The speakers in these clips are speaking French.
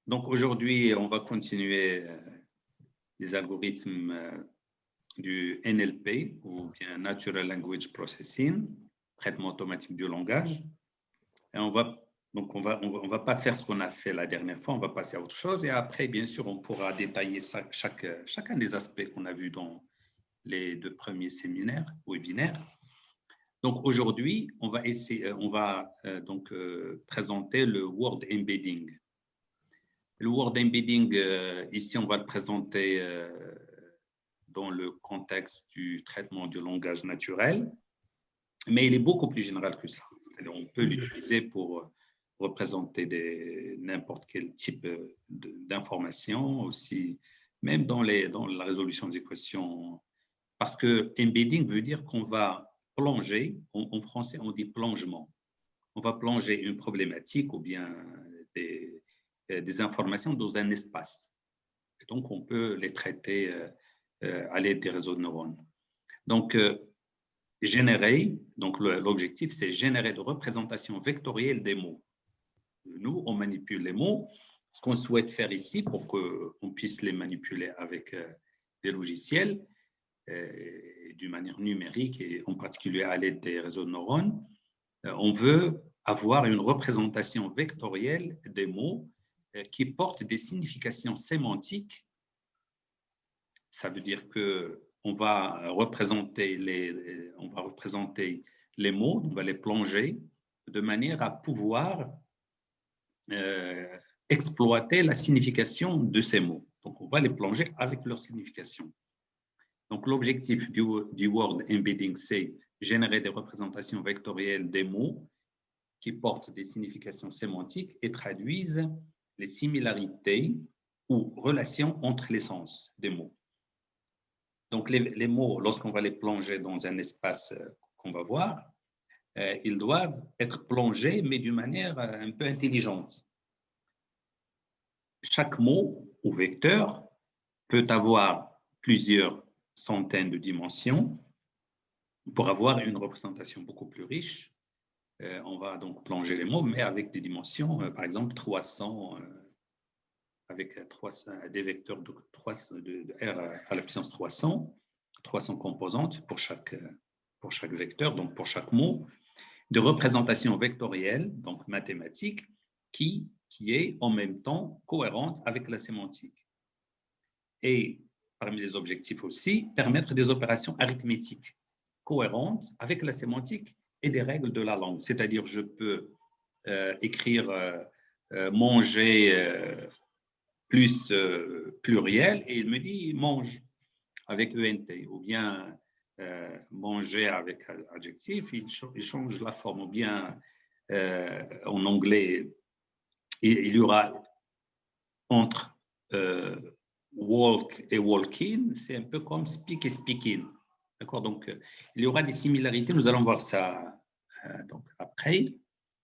Donc aujourd'hui, on va continuer les algorithmes du NLP ou bien Natural Language Processing, traitement automatique du langage. Et on va pas faire ce qu'on a fait la dernière fois, on va passer à autre chose. Et après, bien sûr, on pourra détailler chacun des aspects qu'on a vus dans les 2 premiers séminaires, webinaires. Donc aujourd'hui, on va présenter le word embedding. Le word embedding, ici, on va le présenter dans le contexte du traitement du langage naturel, mais il est beaucoup plus général que ça. C'est-à-dire, on peut l'utiliser pour représenter n'importe quel type d'information, aussi, même dans la résolution des équations. Parce que embedding veut dire qu'on va plonger, en français, on dit plongement. On va plonger une problématique ou bien des informations dans un espace. Et donc, on peut les traiter à l'aide des réseaux de neurones. Donc, l'objectif, c'est générer de représentations vectorielles des mots. Nous, on manipule les mots. Ce qu'on souhaite faire ici, pour qu'on puisse les manipuler avec des logiciels, d'une manière numérique et en particulier à l'aide des réseaux de neurones, on veut avoir une représentation vectorielle des mots qui portent des significations sémantiques. Ça veut dire qu'on va représenter les mots, on va les plonger de manière à pouvoir exploiter la signification de ces mots. Donc, on va les plonger avec leur signification. Donc, l'objectif du word embedding, c'est générer des représentations vectorielles des mots qui portent des significations sémantiques et traduisent les similarités ou relations entre les sens des mots. Donc, les mots, lorsqu'on va les plonger dans un espace qu'on va voir, ils doivent être plongés, mais d'une manière un peu intelligente. Chaque mot ou vecteur peut avoir plusieurs centaines de dimensions. Pour avoir une représentation beaucoup plus riche, on va donc plonger les mots, mais avec des dimensions, par exemple 300, avec des vecteurs de R à la puissance 300 composantes pour chaque vecteur, donc pour chaque mot, de représentation vectorielle, donc mathématique, qui est en même temps cohérente avec la sémantique. Et parmi les objectifs aussi, permettre des opérations arithmétiques cohérentes avec la sémantique et des règles de la langue. C'est-à-dire, je peux écrire manger plus pluriel et il me dit mange avec ENT, ou bien manger avec adjectif, il change la forme, ou bien en anglais, il y aura entre walk et walk-in, c'est un peu comme speak et speak-in. D'accord? Donc, il y aura des similarités, nous allons voir ça donc, après.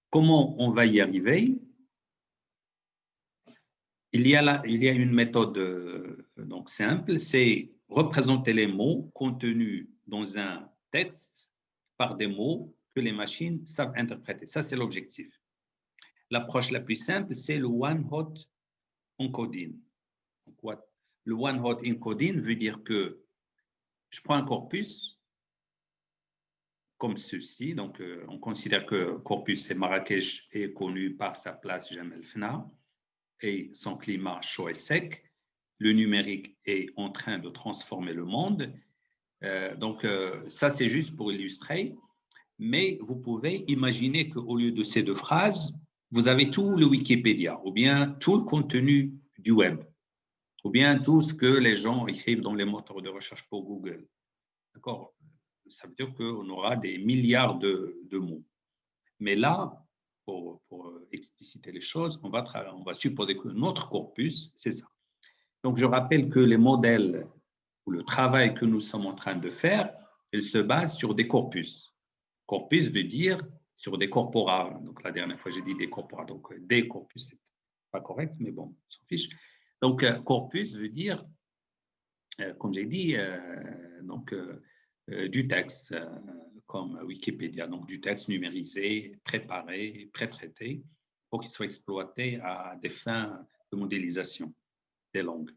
Comment on va y arriver? Il y a une méthode donc simple, c'est représenter les mots contenus dans un texte par des mots que les machines savent interpréter. Ça, c'est l'objectif. L'approche la plus simple, c'est le one-hot encoding. Le one-hot encoding veut dire que je prends un corpus comme ceci. Donc, on considère que corpus et Marrakech est connu par sa place Jemaa el-Fna et son climat chaud et sec. Le numérique est en train de transformer le monde. Ça, c'est juste pour illustrer. Mais vous pouvez imaginer qu'au lieu de ces 2 phrases, vous avez tout le Wikipédia, ou bien tout le contenu du web, ou bien tout ce que les gens écrivent dans les moteurs de recherche pour Google. D'accord? Ça veut dire qu'on aura des milliards de mots. Mais là, pour expliciter les choses, on va supposer que notre corpus, c'est ça. Donc, je rappelle que les modèles ou le travail que nous sommes en train de faire, il se base sur des corpus. Corpus veut dire sur des corpora. Donc, la dernière fois, j'ai dit des corpora. Donc, des corpus, c'est pas correct, mais bon, on s'en fiche. Donc, corpus veut dire, comme j'ai dit, du texte, comme Wikipédia, donc du texte numérisé, préparé, pré-traité, pour qu'il soit exploité à des fins de modélisation des langues.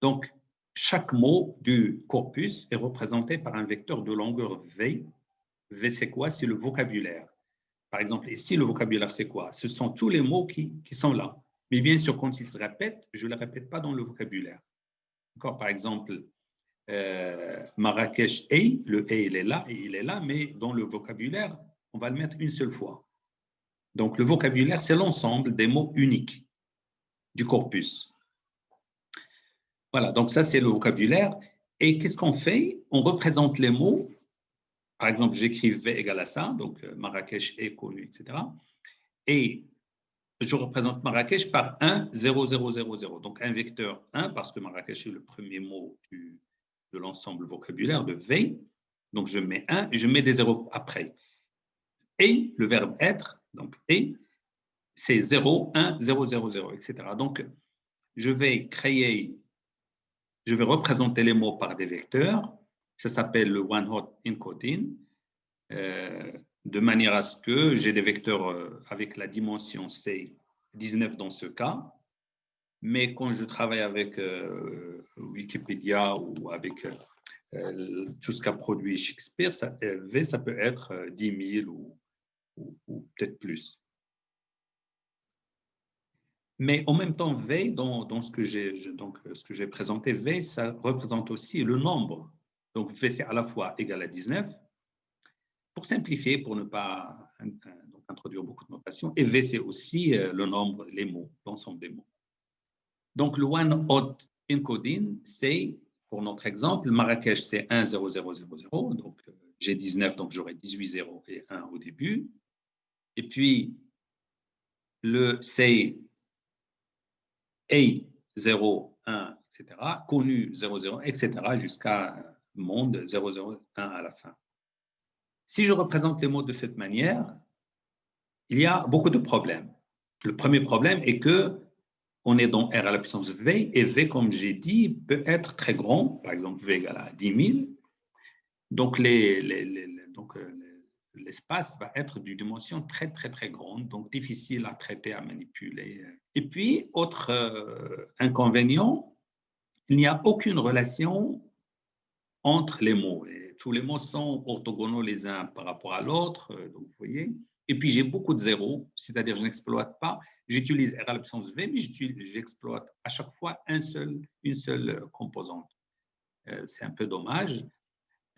Donc, chaque mot du corpus est représenté par un vecteur de longueur V. V, c'est quoi? C'est le vocabulaire. Par exemple, ici, le vocabulaire, c'est quoi? Ce sont tous les mots qui sont là. Mais bien sûr, quand ils se répètent, je ne les répète pas dans le vocabulaire. Par exemple, Marrakech est, le est, il est là, mais dans le vocabulaire, on va le mettre une seule fois. Donc, le vocabulaire, c'est l'ensemble des mots uniques du corpus. Voilà, donc ça, c'est le vocabulaire. Et qu'est-ce qu'on fait? On représente les mots. Par exemple, j'écris V égale à ça, donc Marrakech est connu, etc. Et je représente Marrakech par 1, 0, 0, 0, 0. Donc, un vecteur 1, parce que Marrakech est le premier mot de l'ensemble vocabulaire de V. Donc, je mets 1 et je mets des zéros après. Et le verbe être, donc et, c'est 0, 1, 0, 0, 0, etc. Donc, je vais représenter les mots par des vecteurs. Ça s'appelle le one-hot encoding, de manière à ce que j'ai des vecteurs avec la dimension C, 19 dans ce cas. Mais quand je travaille avec Wikipédia ou avec tout ce qu'a produit Shakespeare, V, ça peut être 10 000 ou peut-être plus. Mais en même temps, V, dans ce que j'ai présenté, V, ça représente aussi le nombre. Donc, V, c'est à la fois égal à 19, pour simplifier, pour ne pas introduire beaucoup de notation, et V, c'est aussi le nombre, les mots, l'ensemble des mots. Donc, le one-hot encoding, c'est, pour notre exemple, Marrakech, c'est 1, 0, 0, 0, 0. Donc, j'ai 19, donc j'aurai 18 0 et 1 au début. Et puis, c'est A, 0, 1, etc., connu 0, 0, etc., jusqu'à monde 0, 0, 1 à la fin. Si je représente les mots de cette manière, il y a beaucoup de problèmes. Le premier problème est que on est dans R à la puissance V, et V, comme j'ai dit, peut être très grand, par exemple V égale à 10 000. Donc, l'espace va être d'une dimension très, très, très grande, donc difficile à traiter, à manipuler. Et puis, autre inconvénient, il n'y a aucune relation entre les mots. Et tous les mots sont orthogonaux les uns par rapport à l'autre, donc vous voyez. Et puis, j'ai beaucoup de zéros, c'est-à-dire je n'exploite pas. J'utilise R à la puissance V, mais j'exploite à chaque fois une seule composante. C'est un peu dommage.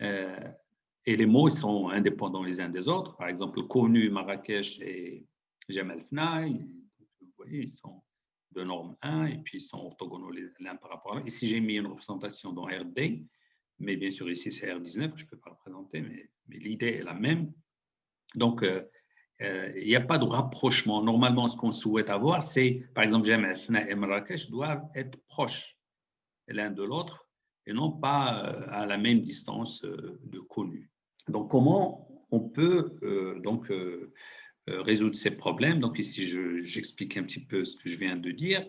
Et les mots sont indépendants les uns des autres. Par exemple, connu, Marrakech et Jemaa el-Fna, vous voyez, ils sont de norme 1 et puis ils sont orthogonaux l'un par rapport à l'autre. Ici, j'ai mis une représentation dans RD, mais bien sûr, ici, c'est R19 que je ne peux pas représenter, mais l'idée est la même. Donc, il n'y a pas de rapprochement. Normalement, ce qu'on souhaite avoir, c'est, par exemple, Jemaa el-Fna et Marrakech doivent être proches l'un de l'autre et non pas à la même distance de connu. Donc, comment on peut résoudre ces problèmes? Donc, ici, j'explique un petit peu ce que je viens de dire,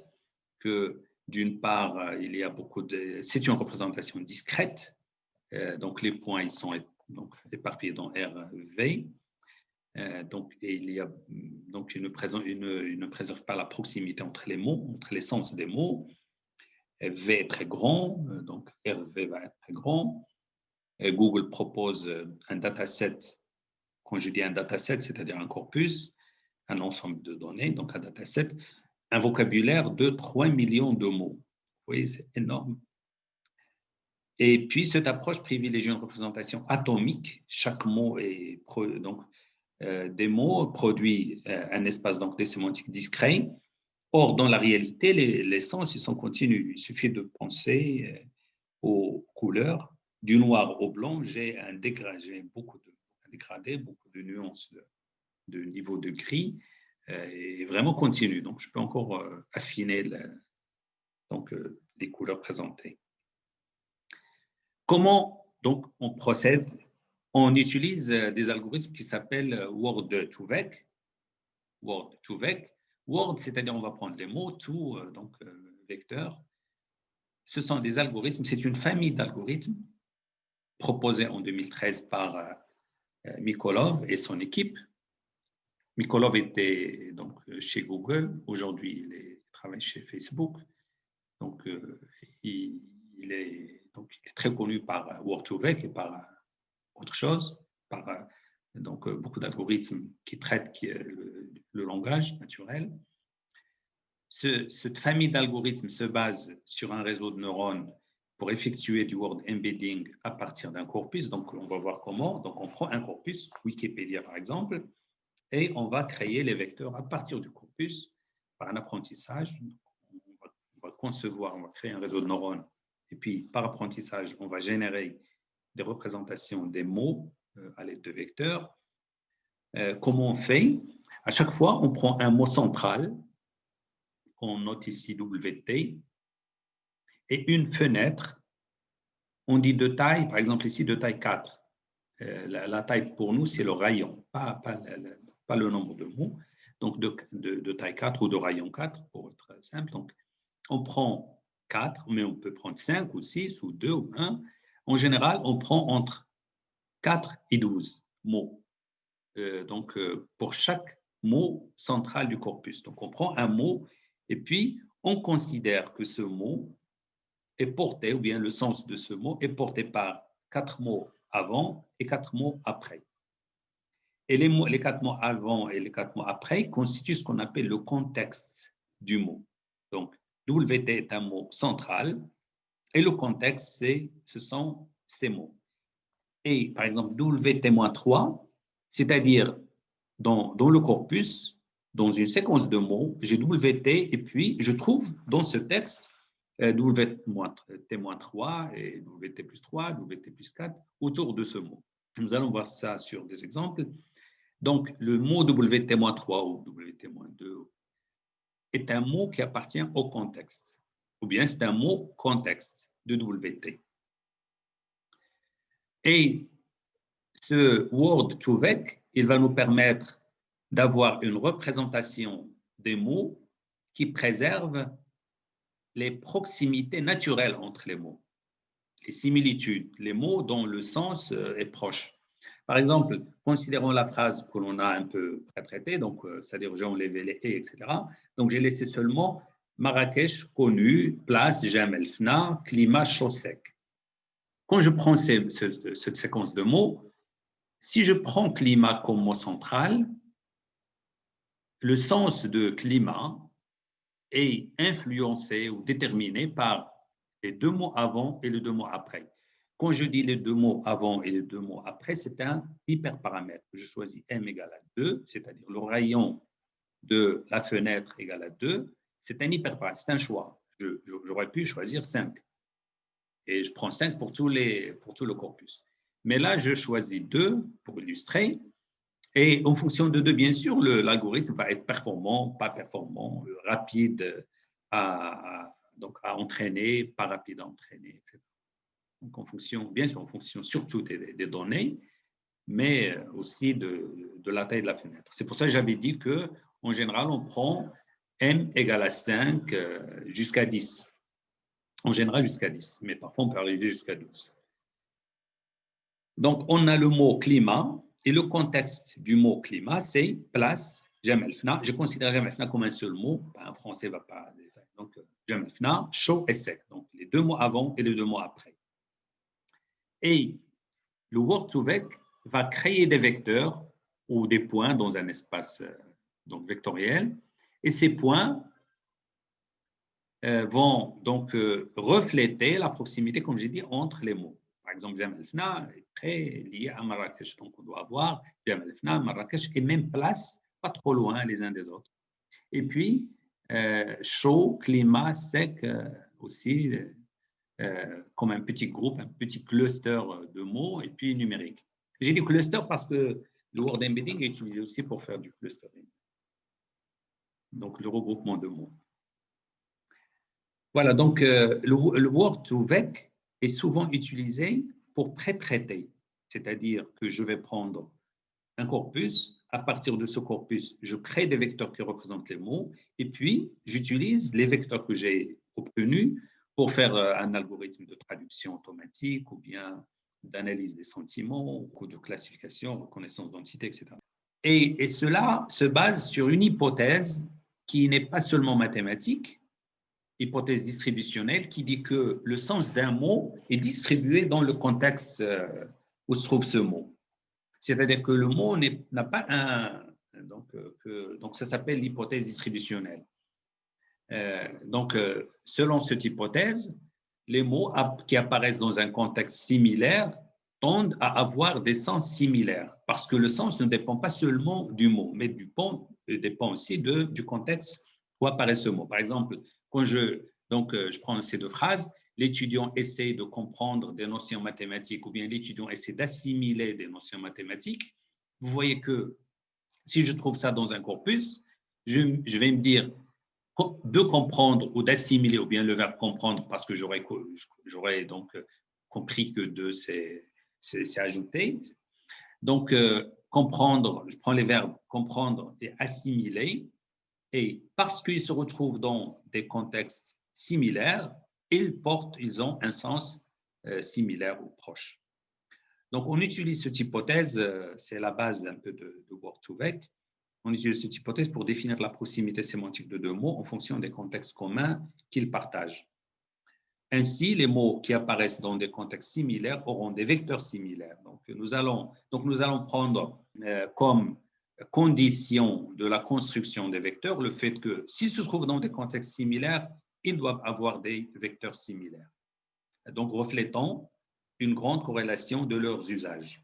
que d'une part, il y a c'est une représentation discrète, donc les points ils sont éparpillés dans RV. Et il ne préserve pas la proximité entre les mots, entre les sens des mots. V est très grand, donc RV va être très grand. Et Google propose un dataset. Quand je dis un dataset, c'est-à-dire un corpus, un ensemble de données, donc un dataset, un vocabulaire de 3 millions de mots. Vous voyez, c'est énorme. Et puis, cette approche privilégie une représentation atomique. Chaque mot est des mots produit un espace donc des sémantiques discret. Or, dans la réalité, les sens ils sont continus. Il suffit de penser aux couleurs. Du noir au blanc, j'ai un dégradé, beaucoup de nuances de niveau de gris et vraiment continu. Donc, je peux encore affiner les couleurs présentées. Comment donc on procède? On utilise des algorithmes qui s'appellent Word2Vec. Word, c'est-à-dire on va prendre les mots, vecteur. Ce sont des algorithmes, c'est une famille d'algorithmes proposée en 2013 par Mikolov et son équipe. Mikolov était donc chez Google, aujourd'hui il travaille chez Facebook. Donc, il est très connu par Word2Vec et par autre chose, par beaucoup d'algorithmes qui traitent le langage naturel. Cette famille d'algorithmes se base sur un réseau de neurones pour effectuer du word embedding à partir d'un corpus. Donc, on va voir comment. Donc, on prend un corpus, Wikipédia par exemple, et on va créer les vecteurs à partir du corpus par un apprentissage. On va concevoir, on va créer un réseau de neurones. Et puis, par apprentissage, on va générer des représentations des mots à l'aide de vecteurs. Comment on fait? À chaque fois, on prend un mot central, on note ici WT, et une fenêtre, on dit de taille, par exemple ici de taille 4. La taille pour nous, c'est le rayon, pas le nombre de mots. Donc de taille 4 ou de rayon 4, pour être simple. Donc, on prend 4, mais on peut prendre 5 ou 6 ou 2 ou 1. En général, on prend entre 4 et 12 mots. Pour chaque mot central du corpus. Donc, on prend un mot et puis on considère que ce mot est porté, ou bien le sens de ce mot est porté par 4 mots avant et 4 mots après. Et les 4 mots avant et les 4 mots après constituent ce qu'on appelle le contexte du mot. Donc, WT est un mot central et le contexte, ce sont ces mots. Et par exemple, WT-3, c'est-à-dire dans le corpus, dans une séquence de mots, j'ai WT et puis je trouve dans ce texte WT-3 et WT plus 3, WT plus 4 autour de ce mot. Nous allons voir ça sur des exemples. Donc, le mot WT-3 ou WT-2 est un mot qui appartient au contexte, ou bien c'est un mot contexte de WT. Et ce Word2Vec, il va nous permettre d'avoir une représentation des mots qui préserve les proximités naturelles entre les mots, les similitudes, les mots dont le sens est proche. Par exemple, considérons la phrase que l'on a un peu traitée, donc c'est-à-dire j'ai enlevé les « et », etc. Donc, j'ai laissé seulement Marrakech connu, place Jem El Fna, climat chaud sec. Quand je prends cette séquence de mots, si je prends climat comme mot central, le sens de climat est influencé ou déterminé par les 2 mots avant et les 2 mots après. Quand je dis les 2 mots avant et les 2 mots après, c'est un hyperparamètre. Je choisis m égale à 2, c'est-à-dire le rayon de la fenêtre égale à 2. C'est un hyperparamètre, c'est un choix. J'aurais pu choisir 5. Et je prends 5 pour tout le corpus. Mais là, je choisis 2 pour illustrer. Et en fonction de 2, bien sûr, l'algorithme va être performant, pas performant, rapide à entraîner, pas rapide à entraîner, etc. Donc, bien sûr, en fonction surtout des données, mais aussi de la taille de la fenêtre. C'est pour ça que j'avais dit qu'en général, on prend m égale à 5 jusqu'à 10. En général, jusqu'à 10, mais parfois, on peut arriver jusqu'à 12. Donc, on a le mot climat, et le contexte du mot climat, c'est place Jem El Fna. Je considère Jem El Fna comme un seul mot. Un français ne va pas. Donc, Jem El Fna, chaud et sec. Donc, les 2 mots avant et les 2 mots après. Et le Word2Vec va créer des vecteurs ou des points dans un espace vectoriel. Et ces points vont donc refléter la proximité, comme j'ai dit, entre les mots. Par exemple, Jem El Fna est très lié à Marrakech. Donc, on doit avoir Jem El Fna, Marrakech et même place, pas trop loin les uns des autres. Et puis, chaud, climat, sec aussi, comme un petit groupe, un petit cluster de mots et puis numérique. J'ai dit cluster parce que le word embedding est utilisé aussi pour faire du clustering. Donc, le regroupement de mots. Voilà, donc le Word2Vec est souvent utilisé pour pré-traiter, c'est-à-dire que je vais prendre un corpus, à partir de ce corpus, je crée des vecteurs qui représentent les mots, et puis j'utilise les vecteurs que j'ai obtenus pour faire un algorithme de traduction automatique ou bien d'analyse des sentiments ou de classification, reconnaissance d'entité, etc. Et cela se base sur une hypothèse qui n'est pas seulement mathématique, hypothèse distributionnelle, qui dit que le sens d'un mot est distribué dans le contexte où se trouve ce mot. C'est-à-dire que le mot n'a pas un… Donc ça s'appelle l'hypothèse distributionnelle. Selon cette hypothèse, les mots qui apparaissent dans un contexte similaire tendent à avoir des sens similaires, parce que le sens ne dépend pas seulement du mot, mais dépend aussi du contexte où apparaît ce mot. Par exemple, quand je prends ces deux phrases, l'étudiant essaie de comprendre des notions mathématiques ou bien l'étudiant essaie d'assimiler des notions mathématiques. Vous voyez que si je trouve ça dans un corpus, je vais me dire de comprendre ou d'assimiler, ou bien le verbe comprendre, parce que j'aurais donc compris que de c'est ajouté. Donc, comprendre, je prends les verbes comprendre et assimiler, et parce qu'ils se retrouvent dans des contextes similaires, ils ont un sens similaire ou proche. Donc, on utilise cette hypothèse, c'est la base un peu de Word2Vec. On utilise cette hypothèse pour définir la proximité sémantique de deux mots en fonction des contextes communs qu'ils partagent. Ainsi, les mots qui apparaissent dans des contextes similaires auront des vecteurs similaires. Donc, nous allons prendre comme condition de la construction des vecteurs le fait que s'ils se trouvent dans des contextes similaires, ils doivent avoir des vecteurs similaires. Donc, reflétant une grande corrélation de leurs usages.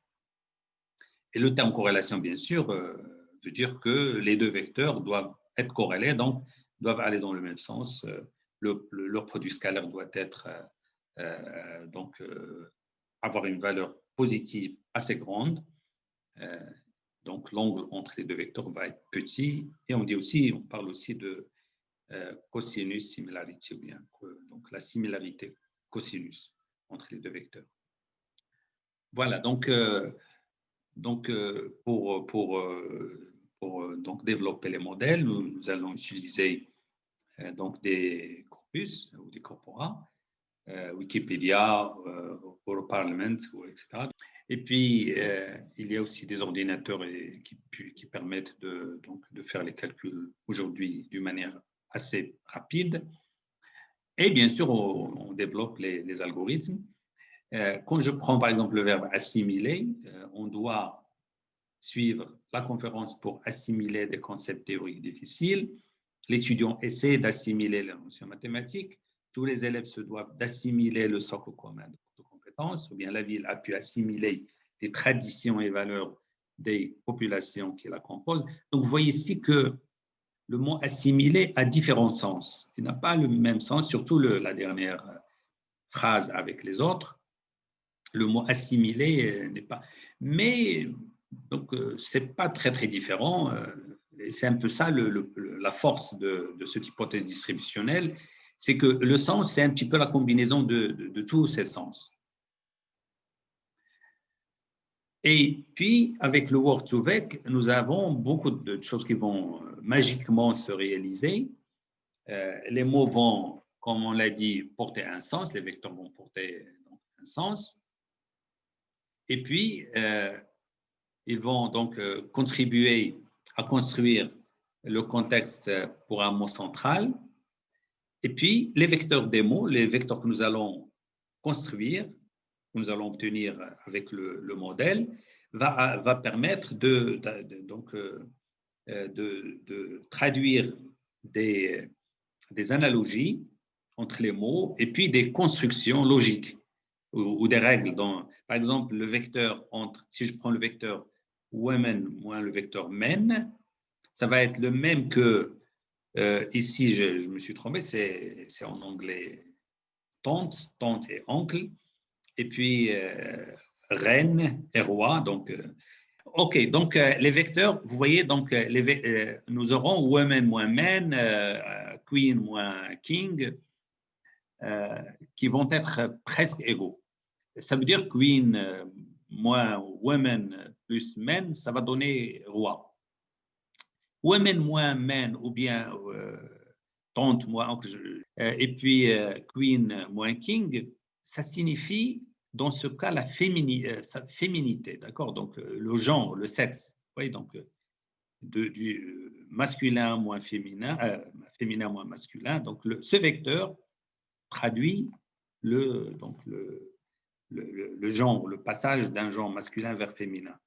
Et le terme corrélation, bien sûr, veut dire que les deux vecteurs doivent être corrélés, donc doivent aller dans le même sens. Leur produit scalaire doit être avoir une valeur positive assez grande. Donc l'angle entre les deux vecteurs va être petit. Et on parle aussi de cosinus similarity, ou bien donc la similarité cosinus entre les deux vecteurs. Voilà, donc pour développer les modèles, nous allons utiliser donc des corpus ou des corpora, Wikipédia, Europarlament, etc. Et puis, il y a aussi des ordinateurs qui permettent de faire les calculs aujourd'hui d'une manière assez rapide. Et bien sûr, on développe les algorithmes. Quand je prends par exemple le verbe assimiler, on doit suivre la conférence pour assimiler des concepts théoriques difficiles. L'étudiant essaie d'assimiler les notions mathématiques. Tous les élèves se doivent d'assimiler le socle commun de compétences, ou bien la ville a pu assimiler les traditions et valeurs des populations qui la composent. Donc, vous voyez ici que le mot assimiler a différents sens. Il n'a pas le même sens, surtout la dernière phrase avec les autres. Le mot assimiler n'est pas… Mais, donc, ce n'est pas très, très différent. Et c'est un peu ça la force de cette hypothèse distributionnelle, c'est que le sens, c'est un petit peu la combinaison de tous ces sens. Et puis, avec le Word2Vec, nous avons beaucoup de choses qui vont magiquement se réaliser. Les mots vont, comme on l'a dit, porter un sens, les vecteurs vont porter donc, un sens. Et puis, ils vont donc contribuer à construire le contexte pour un mot central. Et puis, les vecteurs des mots, les vecteurs que nous allons construire, que nous allons obtenir avec le modèle, va permettre de traduire des analogies entre les mots et puis des constructions logiques ou des règles. Par exemple, le vecteur si je prends le vecteur women moins le vecteur men, ça va être le même que, ici, je me suis trompé, c'est en anglais tante et oncle, et puis reine et roi. Donc, OK, donc les vecteurs, vous voyez, donc nous aurons women moins men, queen moins king, qui vont être presque égaux. Ça veut dire queen moins women plus men, ça va donner roi. Women moins men ou bien tante moins et puis queen moins king, ça signifie dans ce cas la féminité, d'accord? Donc le genre, le sexe. Oui, donc du masculin moins féminin, féminin moins masculin. Donc, ce vecteur traduit donc le genre, le passage d'un genre masculin vers féminin.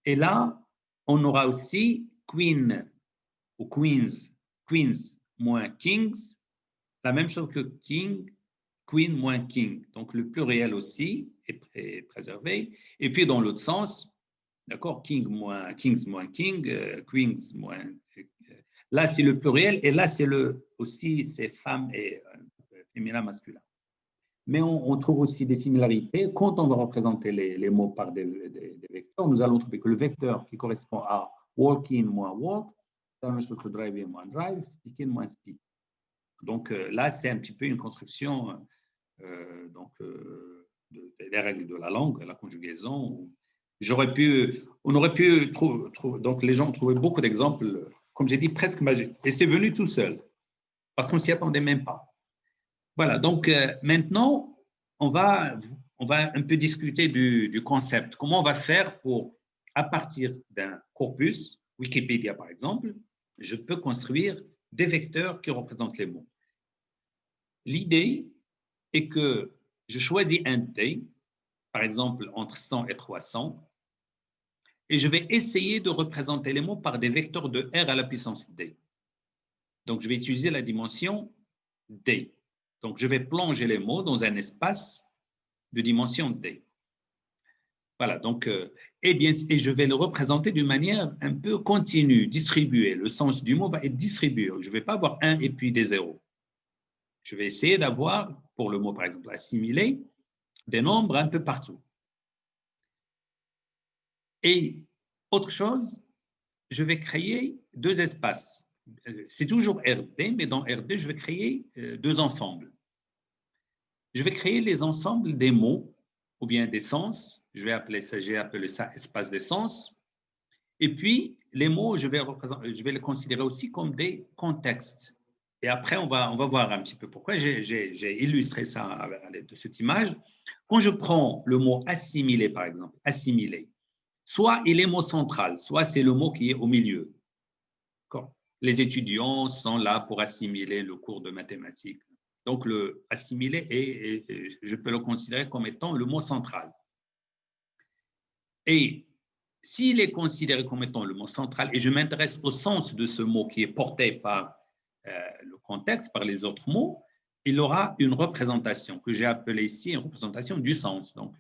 Et là, on aura aussi queen ou queens moins kings, la même chose que king, queen moins king. Donc, le pluriel aussi est préservé. Et puis, dans l'autre sens, d'accord, kings moins king, queens moins. Là, c'est le pluriel et là, c'est aussi c'est femme et féminin, masculin. Mais on trouve aussi des similarités. Quand on va représenter les mots par des vecteurs, nous allons trouver que le vecteur qui correspond à walking moins walk, c'est la même chose que driving moins drive, speaking moins speak. Donc là, c'est un petit peu une construction des règles de la langue, la conjugaison. On aurait pu trouver, donc les gens ont trouvé beaucoup d'exemples, comme j'ai dit, presque magiques. Et c'est venu tout seul, parce qu'on ne s'y attendait même pas. Voilà, donc maintenant, on va un peu discuter du concept. Comment on va faire pour, à partir d'un corpus, Wikipédia par exemple, je peux construire des vecteurs qui représentent les mots. L'idée est que je choisis un D, par exemple entre 100 et 300, et je vais essayer de représenter les mots par des vecteurs de R à la puissance D. Donc, je vais utiliser la dimension D. Donc, je vais plonger les mots dans un espace de dimension D. Voilà, donc, et je vais le représenter d'une manière un peu continue, distribuée. Le sens du mot va être distribué. Je ne vais pas avoir un et puis des zéros. Je vais essayer d'avoir, pour le mot par exemple assimilé, des nombres un peu partout. Et autre chose, je vais créer deux espaces. C'est toujours RD, mais dans RD, je vais créer deux ensembles. Je vais créer les ensembles des mots ou bien des sens. J'ai appelé ça espace des sens. Et puis, les mots, je vais les considérer aussi comme des contextes. Et après, on va voir un petit peu pourquoi j'ai illustré ça à l'aide de cette image. Quand je prends le mot assimiler, par exemple, assimiler, soit il est mot central, soit c'est le mot qui est au milieu. Les étudiants sont là pour assimiler le cours de mathématiques. Donc, le assimiler, je peux le considérer comme étant le mot central. Et s'il est considéré comme étant le mot central, et je m'intéresse au sens de ce mot qui est porté par le contexte, par les autres mots, il aura une représentation que j'ai appelée ici une représentation du sens. Donc,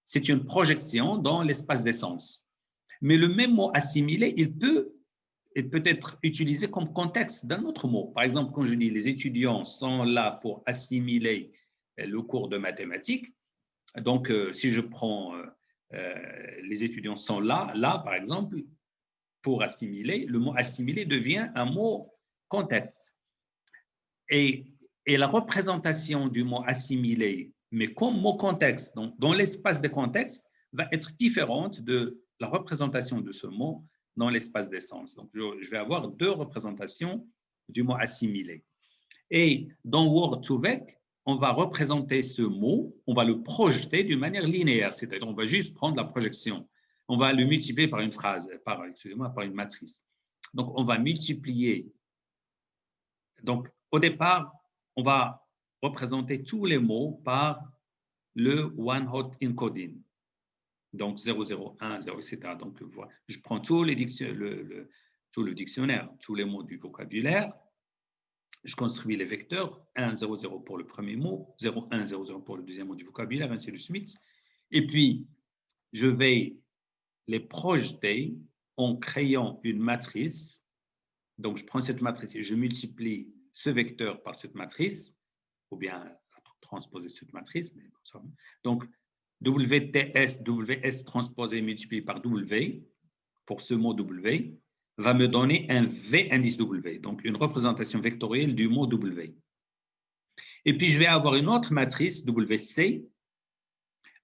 c'est une projection dans l'espace des sens. Mais le même mot assimilé, il peut être utilisé comme contexte d'un autre mot. Par exemple, quand je dis les étudiants sont là pour assimiler le cours de mathématiques, donc si je prends les étudiants sont là, par exemple, pour assimiler, le mot assimiler devient un mot contexte. Et la représentation du mot assimiler, mais comme mot contexte, donc dans l'espace des contextes, va être différente de la représentation de ce mot dans l'espace des sens. Donc, je vais avoir deux représentations du mot assimilé. Et dans Word2Vec, on va représenter ce mot, on va le projeter d'une manière linéaire, c'est-à-dire on va juste prendre la projection. On va le multiplier par une phrase, par une matrice. Donc, on va multiplier. Donc, au départ, on va représenter tous les mots par le one-hot encoding. Donc, 001, 0, etc. Donc, je prends tout le dictionnaire, tous les mots du vocabulaire, je construis les vecteurs, 1, 0, 0 pour le premier mot, 0, 1, 0, 0 pour le deuxième mot du vocabulaire, ainsi de suite. Et puis, je vais les projeter en créant une matrice. Donc, je prends cette matrice et je multiplie ce vecteur par cette matrice, ou bien transposer cette matrice. Donc, WTS, WS transposé multiplié par W, pour ce mot W, va me donner un V indice W, donc une représentation vectorielle du mot W. Et puis, je vais avoir une autre matrice, WC.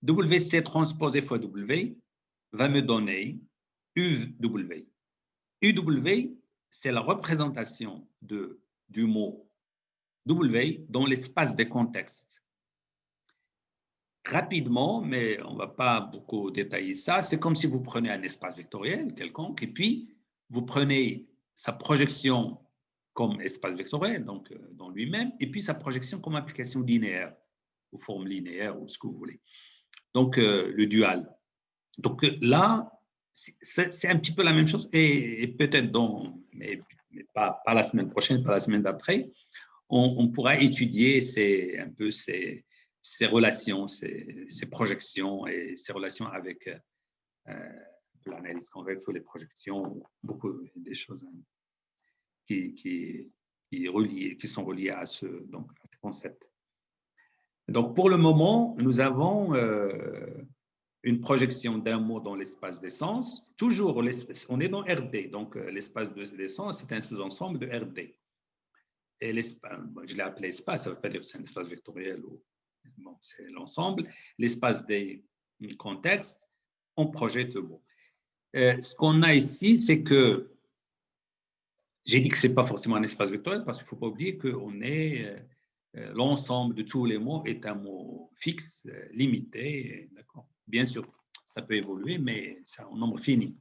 WC transposé fois W va me donner UW. UW, c'est la représentation du mot W dans l'espace des contextes. Rapidement, mais on ne va pas beaucoup détailler ça, c'est comme si vous prenez un espace vectoriel quelconque et puis vous prenez sa projection comme espace vectoriel, donc dans lui-même, et puis sa projection comme application linéaire, ou forme linéaire, ou ce que vous voulez. Donc, le dual. Donc là, c'est un petit peu la même chose, et peut-être mais pas la semaine prochaine, pas la semaine d'après, on pourra étudier un peu ces relations, ces projections et ces relations avec l'analyse convexe ou les projections, beaucoup des choses qui sont reliées à ce concept. Donc, pour le moment, nous avons une projection d'un mot dans l'espace d'essence. Toujours, on est dans RD, donc l'espace d'essence, c'est un sous-ensemble de RD. Et l'espace, je l'ai appelé espace, ça ne veut pas dire que c'est un espace vectoriel, bon, c'est l'ensemble. L'espace des contextes, on projette le mot. Ce qu'on a ici, c'est que, j'ai dit que ce n'est pas forcément un espace vectoriel, parce qu'il ne faut pas oublier que l'ensemble de tous les mots est un mot fixe, limité, d'accord. Bien sûr, ça peut évoluer, mais c'est un nombre fini.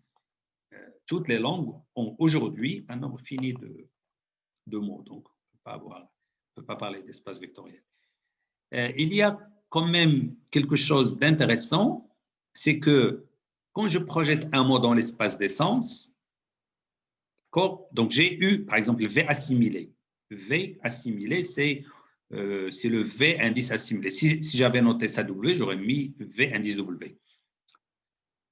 Toutes les langues ont aujourd'hui un nombre fini de mots, donc on ne peut pas parler d'espace vectoriel. Il y a quand même quelque chose d'intéressant, c'est que quand je projette un mot dans l'espace d'essence, donc j'ai eu, par exemple, V assimilé. V assimilé, c'est le V indice assimilé. Si j'avais noté ça W, j'aurais mis V indice W.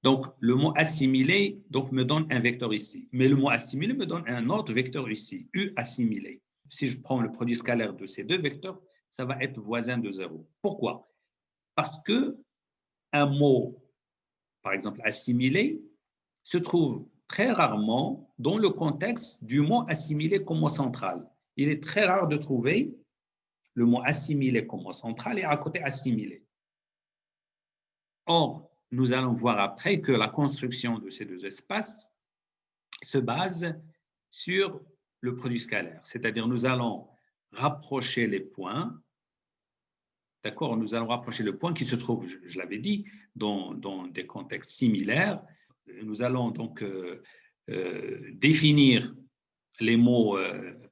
Donc, le mot assimilé me donne un vecteur ici. Mais le mot assimilé me donne un autre vecteur ici, U assimilé. Si je prends le produit scalaire de ces deux vecteurs, ça va être voisin de 0. Pourquoi? Parce qu'un mot, par exemple, assimilé, se trouve très rarement dans le contexte du mot assimilé comme mot central. Il est très rare de trouver le mot assimilé comme mot central et à côté assimilé. Or, nous allons voir après que la construction de ces deux espaces se base sur le produit scalaire. C'est-à-dire, nous allons rapprocher les points, d'accord? Nous allons rapprocher le point qui se trouve, je l'avais dit, dans des contextes similaires. Nous allons donc définir les mots,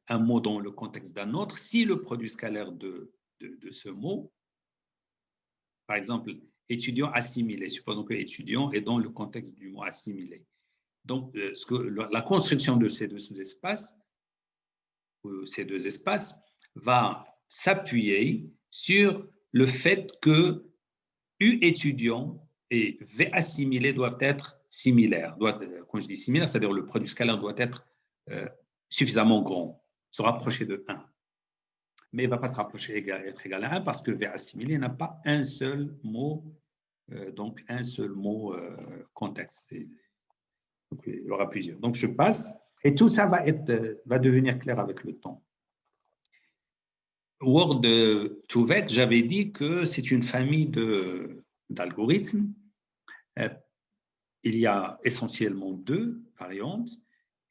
un mot dans le contexte d'un autre, si le produit scalaire de ce mot, par exemple, étudiant assimilé, supposons que étudiant est dans le contexte du mot assimilé. Donc, la construction de ces deux sous-espaces, ces deux espaces, va s'appuyer sur le fait que U étudiant et V assimilé doivent être similaires. Quand je dis similaire, c'est-à-dire le produit scalaire doit être suffisamment grand, se rapprocher de 1. Mais il ne va pas se rapprocher être égal à 1 parce que V assimilé n'a pas un seul mot, donc un seul mot contexte. Donc, il y aura plusieurs. Donc, je passe et tout ça va devenir clair avec le temps. Word2Vec, j'avais dit que c'est une famille d'algorithmes. Il y a essentiellement 2 variantes.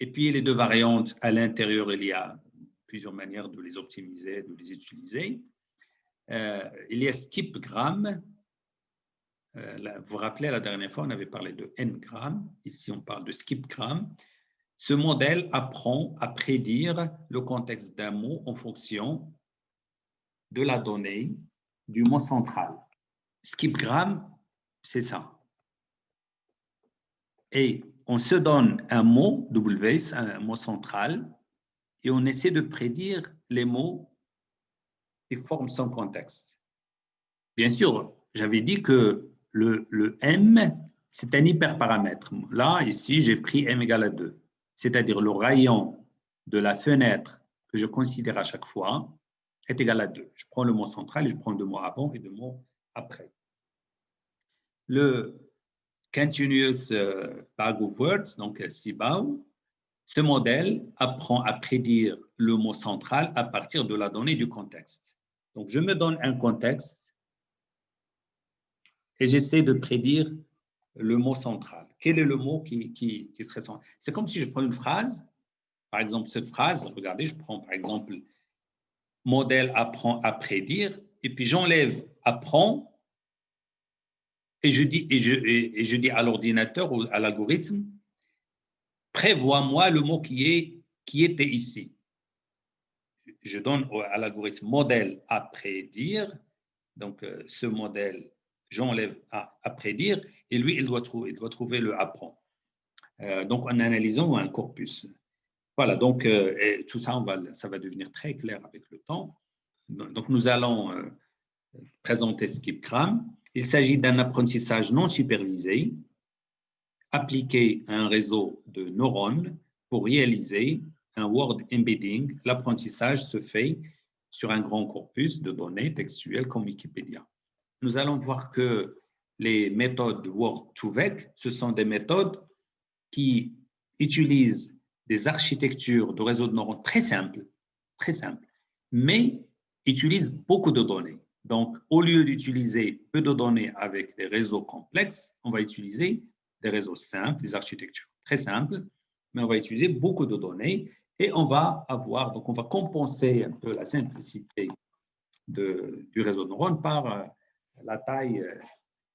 Et puis, les 2 variantes, à l'intérieur, il y a plusieurs manières de les optimiser, de les utiliser. Il y a skipgram. Vous vous rappelez, la dernière fois, on avait parlé de n-gram. Ici, on parle de skipgram. Ce modèle apprend à prédire le contexte d'un mot en fonction de la donnée du mot central. Skipgram, c'est ça. Et on se donne un mot, W, un mot central, et on essaie de prédire les mots qui forment son contexte. Bien sûr, j'avais dit que le M, c'est un hyperparamètre. Là, ici, j'ai pris M égale à 2, c'est-à-dire le rayon de la fenêtre que je considère à chaque fois est égal à 2. Je prends le mot central et je prends 2 mots avant et 2 mots après. Le Continuous Bag of Words, donc CBAW, ce modèle apprend à prédire le mot central à partir de la donnée du contexte. Donc, je me donne un contexte et j'essaie de prédire le mot central. Quel est le mot qui serait central? C'est comme si je prends une phrase, par exemple cette phrase, regardez, je prends par exemple modèle apprend à prédire, et puis j'enlève apprend, et je dis à l'ordinateur ou à l'algorithme, prévois-moi le mot qui était ici. Je donne à l'algorithme modèle à prédire. Donc, ce modèle, j'enlève à prédire, et lui, il doit trouver le apprend. Donc, en analysant un corpus. Voilà, donc, et tout ça, ça va devenir très clair avec le temps. Donc, nous allons présenter SkipGram. Il s'agit d'un apprentissage non supervisé appliqué à un réseau de neurones pour réaliser un word embedding. L'apprentissage se fait sur un grand corpus de données textuelles comme Wikipédia. Nous allons voir que les méthodes Word2Vec, ce sont des méthodes qui utilisent des architectures de réseaux de neurones très simples, mais utilisent beaucoup de données. Donc, au lieu d'utiliser peu de données avec des réseaux complexes, on va utiliser des réseaux simples, des architectures très simples, mais on va utiliser beaucoup de données et on va compenser un peu la simplicité du réseau de neurones par la taille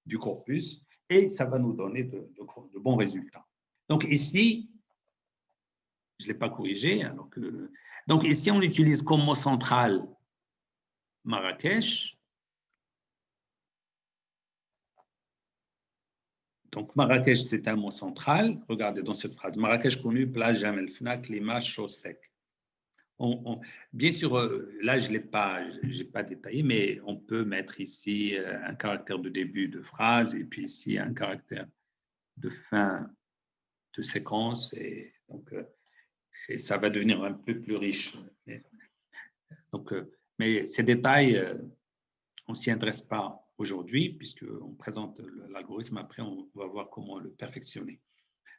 du corpus et ça va nous donner de bons résultats. Donc ici, je ne l'ai pas corrigé, donc ici on utilise comme mot central Marrakech. Donc, Marrakech, c'est un mot central. Regardez dans cette phrase. Marrakech connu, plage Jam El Fna, climat chaud sec. Bien sûr, là, je n'ai pas détaillé, mais on peut mettre ici un caractère de début de phrase et puis ici un caractère de fin de séquence. Et, donc, et ça va devenir un peu plus riche. Mais ces détails, on ne s'y intéresse pas aujourd'hui, puisqu'on présente l'algorithme. Après, on va voir comment le perfectionner.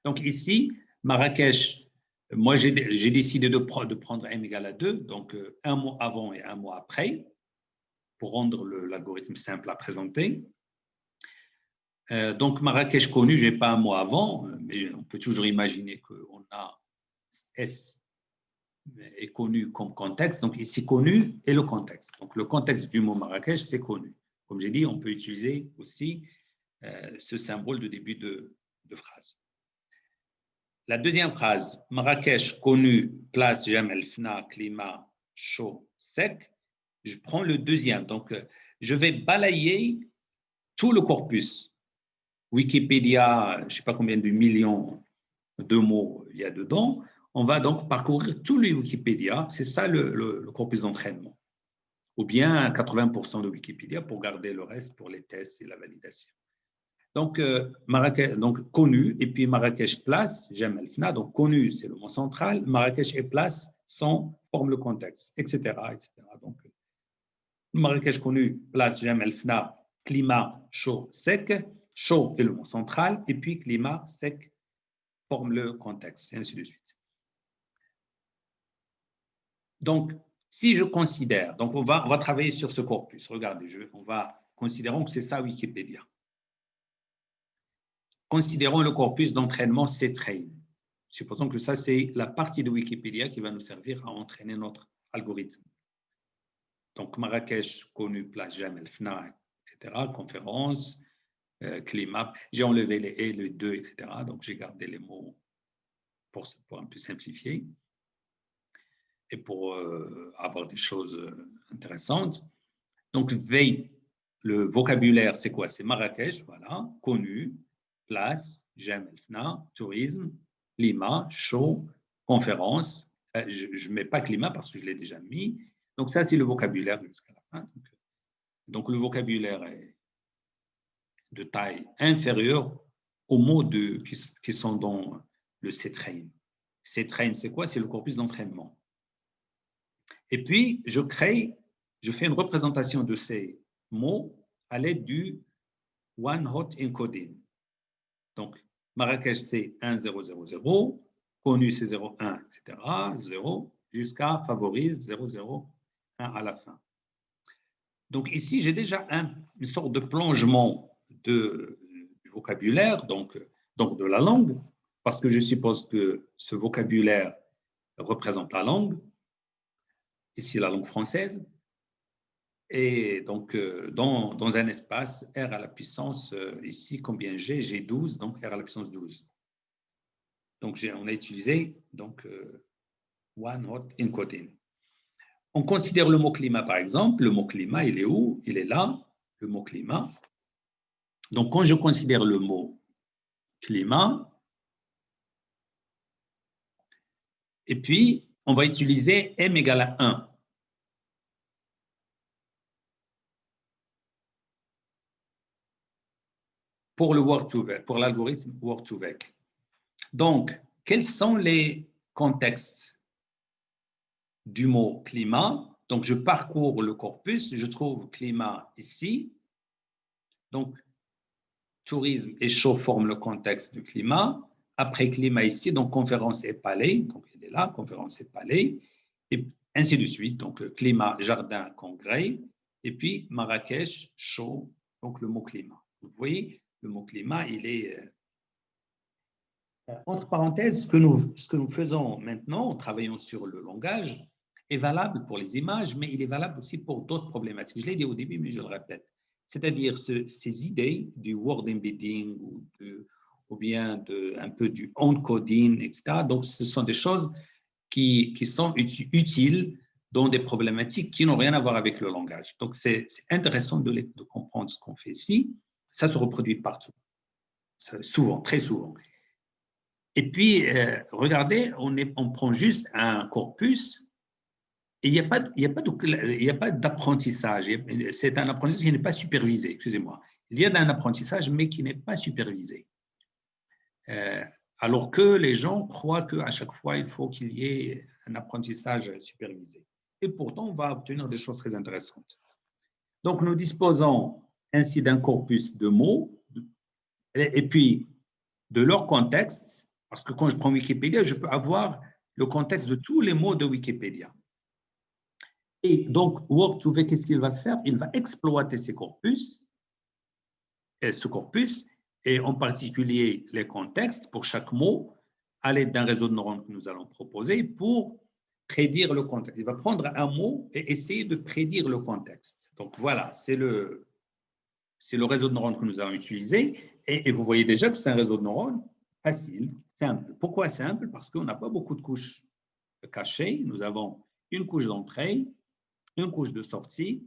Donc ici, Marrakech, moi, j'ai décidé de prendre m égale à 2, donc un mot avant et un mot après, pour rendre l'algorithme simple à présenter. Donc, Marrakech connu, je n'ai pas un mot avant, mais on peut toujours imaginer qu'on a S est connu comme contexte. Donc, ici, connu et le contexte. Donc, le contexte du mot Marrakech, c'est connu. Comme j'ai dit, on peut utiliser aussi ce symbole de début de phrase. La deuxième phrase, Marrakech connu, place Jam El Fna, climat chaud, sec. Je prends le deuxième. Donc, je vais balayer tout le corpus. Wikipédia, je ne sais pas combien de millions de mots il y a dedans. On va donc parcourir tout le Wikipédia. C'est ça le corpus d'entraînement. Ou bien 80% de Wikipédia pour garder le reste pour les tests et la validation. Donc, Marrakech, donc connu, et puis Marrakech place, Jam El Fna, donc connu, c'est le mot central, Marrakech et place forment le contexte, etc. etc. Donc, Marrakech connu, place Jam El Fna, climat chaud, sec, chaud est le mot central, et puis climat sec forme le contexte, et ainsi de suite. Donc, si je considère, donc on va travailler sur ce corpus, regardez, considérons que c'est ça Wikipédia. Considérons le corpus d'entraînement C-Train. Supposons que ça, c'est la partie de Wikipédia qui va nous servir à entraîner notre algorithme. Donc, Marrakech, connu, place Jam El Fna, etc., conférence, climat. J'ai enlevé les et, les deux, etc. Donc, j'ai gardé les mots pour un peu simplifier et pour avoir des choses intéressantes. Donc, veille, le vocabulaire, c'est quoi? C'est Marrakech, voilà, connu, place, Jam El Fna, tourisme, climat, chaud, conférence. Je ne mets pas climat parce que je l'ai déjà mis. Donc, ça, c'est le vocabulaire jusqu'à la fin. Donc, le vocabulaire est de taille inférieure aux mots qui sont dans le C-Train. C-Train, c'est quoi? C'est le corpus d'entraînement. Et puis, je fais une représentation de ces mots à l'aide du One Hot Encoding. Donc, Marrakech, c'est 1, 0, 0, 0. Connu, c'est 0, 1, etc. 0, jusqu'à favorise, 0, 0, 1 à la fin. Donc, ici, j'ai déjà une sorte de plongement du vocabulaire, donc de la langue, parce que je suppose que ce vocabulaire représente la langue, ici la langue française, et donc dans un espace R à la puissance, ici combien j'ai 12, donc R à la puissance 12. Donc, on a utilisé donc, one hot encoding. On considère le mot climat, par exemple. Le mot climat, il est où? Il est là, le mot climat. Donc, quand je considère le mot climat, et puis, on va utiliser m égale à 1. Pour le word2vec, pour l'algorithme word2vec. Donc, quels sont les contextes du mot climat? Donc, je parcours le corpus, je trouve climat ici. Donc, tourisme et chaud forment le contexte du climat. Après climat ici, donc conférence et palais, donc il est là, conférence et palais, et ainsi de suite. Donc, climat, jardin, congrès, et puis Marrakech, chaud, donc le mot climat. Vous voyez, le mot climat, il est… Entre parenthèses, ce que nous faisons maintenant, en travaillant sur le langage, est valable pour les images, mais il est valable aussi pour d'autres problématiques. Je l'ai dit au début, mais je le répète. C'est-à-dire ces idées du word embedding ou bien un peu du encoding, etc. Donc, ce sont des choses qui sont utiles dans des problématiques qui n'ont rien à voir avec le langage. Donc, c'est intéressant de comprendre ce qu'on fait ici. Ça se reproduit partout, souvent, très souvent. Et puis, regardez, on prend juste un corpus et il n'y a pas d'apprentissage. C'est un apprentissage qui n'est pas supervisé, excusez-moi. Il y a un apprentissage, mais qui n'est pas supervisé. Alors que les gens croient qu'à chaque fois, il faut qu'il y ait un apprentissage supervisé. Et pourtant, on va obtenir des choses très intéressantes. Donc, nous disposons ainsi d'un corpus de mots et puis de leur contexte. Parce que quand je prends Wikipédia, je peux avoir le contexte de tous les mots de Wikipédia. Et donc, Word2Vec, qu'est-ce qu'il va faire? Il va exploiter ce corpus, et en particulier les contextes pour chaque mot, à l'aide d'un réseau de neurones que nous allons proposer pour prédire le contexte. Il va prendre un mot et essayer de prédire le contexte. Donc, voilà, c'est le réseau de neurones que nous allons utiliser. Et vous voyez déjà que c'est un réseau de neurones facile, simple. Pourquoi simple? Parce qu'on n'a pas beaucoup de couches cachées. Nous avons une couche d'entrée, une couche de sortie,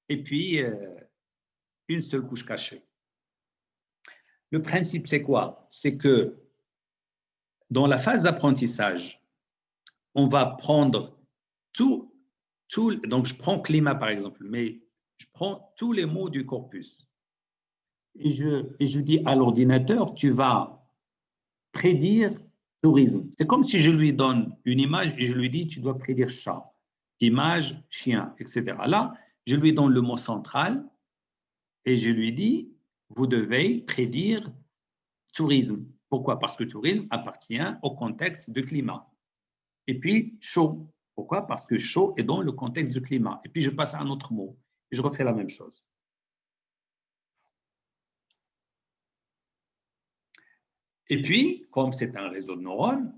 et puis une seule couche cachée. Le principe, c'est quoi? C'est que dans la phase d'apprentissage, on va prendre tout, donc je prends climat par exemple, mais je prends tous les mots du corpus. Et je dis à l'ordinateur, tu vas prédire tourisme. C'est comme si je lui donne une image et je lui dis, tu dois prédire chat, image, chien, etc. Là, je lui donne le mot central et je lui dis, vous devez prédire tourisme. Pourquoi? Parce que tourisme appartient au contexte de climat. Et puis, chaud. Pourquoi? Parce que chaud est dans le contexte du climat. Et puis, je passe à un autre mot. Et je refais la même chose. Et puis, comme c'est un réseau de neurones,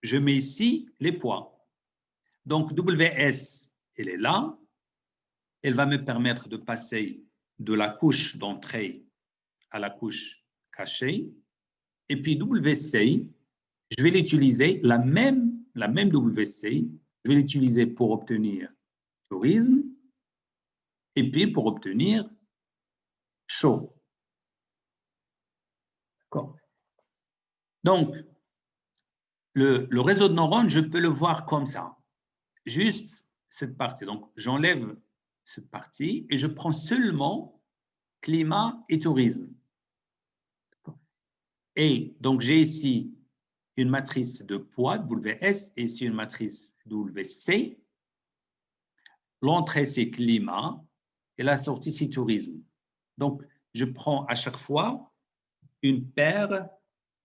je mets ici les poids. Donc, WS, elle est là. Elle va me permettre de passer de la couche d'entrée à la couche cachée. Et puis, WC, je vais l'utiliser, la même WC, je vais l'utiliser pour obtenir tourisme et puis pour obtenir chaud. D'accord? Donc, le réseau de neurones, je peux le voir comme ça. Juste cette partie. Donc, j'enlève cette partie et je prends seulement climat et tourisme. Et donc, j'ai ici une matrice de poids, WS, et ici une matrice WC. L'entrée, c'est climat, et la sortie, c'est tourisme. Donc, je prends à chaque fois une paire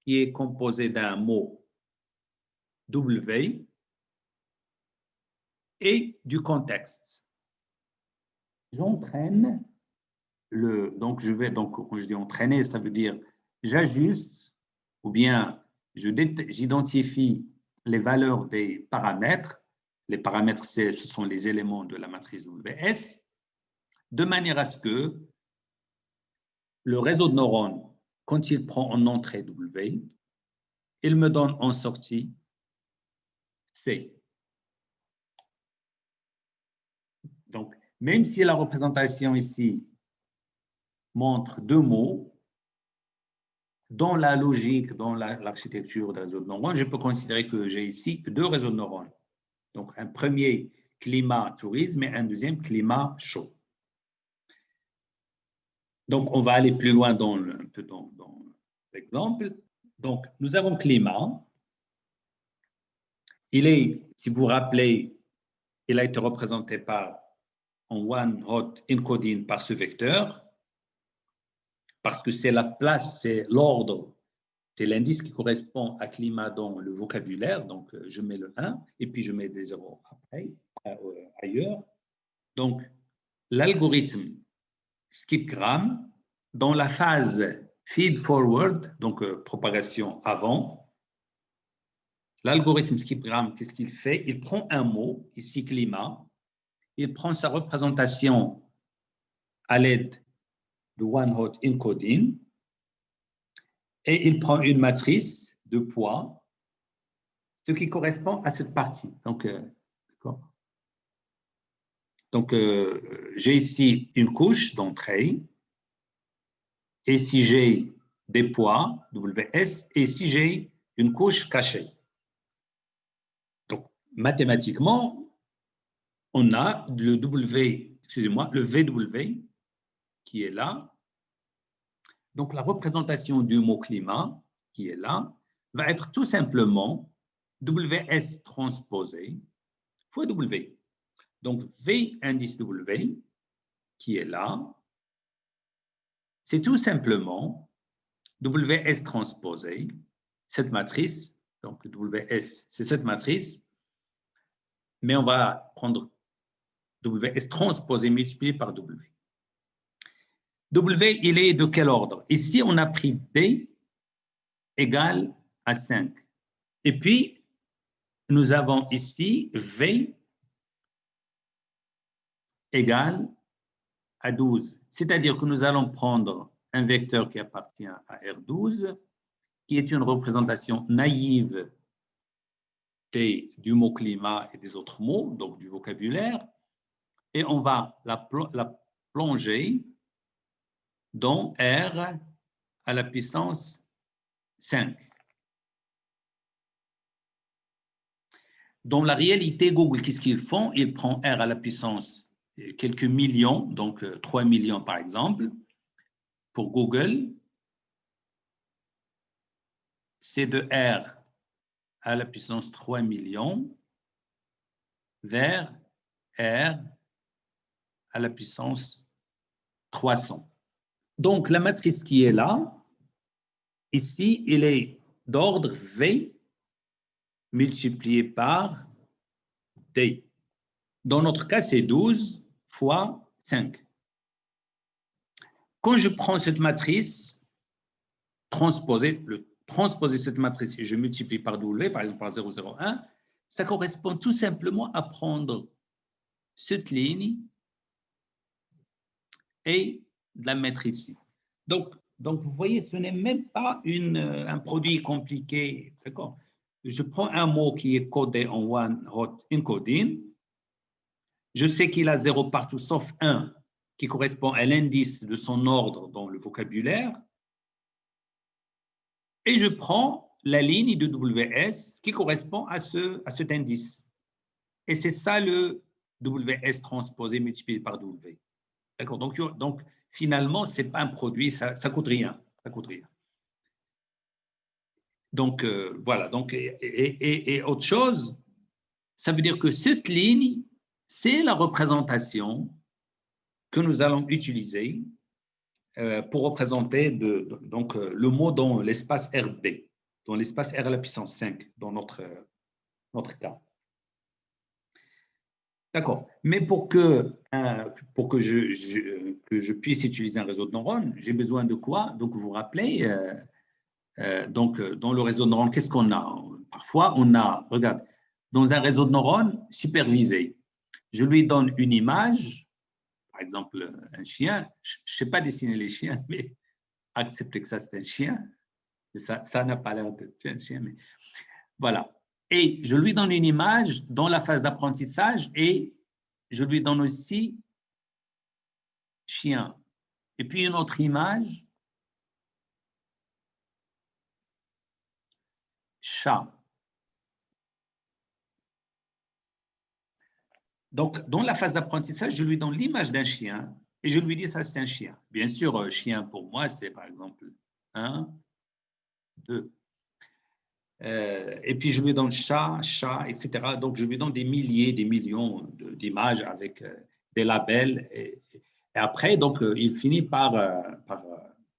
qui est composée d'un mot W et du contexte. J'entraîne donc quand je dis entraîner, ça veut dire j'ajuste ou bien j'identifie les valeurs des paramètres. Les paramètres, ce sont les éléments de la matrice WS, de manière à ce que le réseau de neurones, quand il prend en entrée W, il me donne en sortie C. Donc, même si la représentation ici montre deux mots, dans la logique, dans l'architecture des réseaux de neurones, je peux considérer que j'ai ici deux réseaux de neurones. Donc, un premier climat tourisme et un deuxième climat chaud. Donc, on va aller plus loin dans l'exemple. Donc, nous avons climat. Il est, si vous vous rappelez, il a été représenté par en one hot encoding par ce vecteur, parce que c'est la place, c'est l'ordre, c'est l'indice qui correspond à climat dans le vocabulaire. Donc, je mets le 1 et puis je mets des zéros après, ailleurs. Donc, l'algorithme skipgram, dans la phase feed forward, donc propagation avant, l'algorithme skipgram, qu'est-ce qu'il fait? Il prend un mot, ici climat, il prend sa représentation à l'aide de one-hot encoding et il prend une matrice de poids, ce qui correspond à cette partie. Donc, j'ai ici une couche d'entrée et si j'ai des poids, WS, et si j'ai une couche cachée. Donc, mathématiquement, on a le le VW qui est là. Donc, la représentation du mot climat qui est là va être tout simplement WS transposé fois W. Donc, V indice W qui est là, c'est tout simplement WS transposé, cette matrice, donc WS, c'est cette matrice, mais on va prendre WS transposé multiplié par W. W, il est de quel ordre? Ici, on a pris D égale à 5. Et puis, nous avons ici V égale à 12. C'est-à-dire que nous allons prendre un vecteur qui appartient à R12, qui est une représentation naïve du mot climat et des autres mots, donc du vocabulaire, et on va la plonger dans R à la puissance 5. Dans la réalité, Google, qu'est-ce qu'ils font? Ils prennent R à la puissance quelques millions, donc 3 millions par exemple. Pour Google, c'est de R à la puissance 3 millions vers R à la puissance 300. Donc, la matrice qui est là, ici, elle est d'ordre V multiplié par D. Dans notre cas, c'est 12 fois 5. Quand je prends cette matrice, transposer cette matrice et je multiplie par W, par exemple par 0,01, ça correspond tout simplement à prendre cette ligne et de la mettre ici. Donc vous voyez, ce n'est même pas un produit compliqué. Je prends un mot qui est codé en one-hot encoding. Je sais qu'il a 0 partout sauf 1 qui correspond à l'indice de son ordre dans le vocabulaire. Et je prends la ligne de WS qui correspond à cet indice. Et c'est ça le WS transposé multiplié par W. D'accord? Donc, finalement, ce n'est pas un produit, ça ne coûte rien. Ça coûte rien. Donc, voilà. Donc, et autre chose, ça veut dire que cette ligne, c'est la représentation que nous allons utiliser pour représenter donc, le mot dans l'espace RD, dans l'espace R à la puissance 5, dans notre cas. D'accord. Mais pour que je puisse utiliser un réseau de neurones, j'ai besoin de quoi? Donc, vous vous rappelez, donc, dans le réseau de neurones, qu'est-ce qu'on a? Parfois, on a, regarde, dans un réseau de neurones supervisé, je lui donne une image, par exemple, un chien. Je ne sais pas dessiner les chiens, mais accepter que ça, c'est un chien. Ça n'a pas l'air d'être un chien, mais voilà. Et je lui donne une image dans la phase d'apprentissage et je lui donne aussi chien. Et puis une autre image, chat. Donc, dans la phase d'apprentissage, je lui donne l'image d'un chien et je lui dis ça, c'est un chien. Bien sûr, chien pour moi, c'est par exemple 1, 2. Et puis, je lui donne chat, etc. Donc, je lui donne des milliers, des millions d'images avec des labels. Et après, donc, il finit par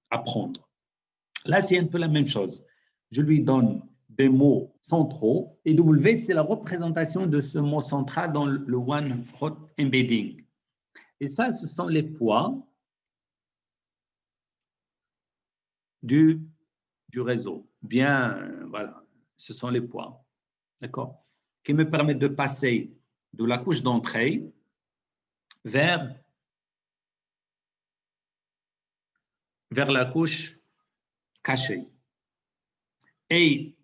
apprendre. Là, c'est un peu la même chose. Je lui donne des mots centraux et W, c'est la représentation de ce mot central dans le One Hot Embedding. Et ça, ce sont les poids du réseau. Bien, voilà, ce sont les poids, d'accord, qui me permettent de passer de la couche d'entrée vers la couche cachée. Et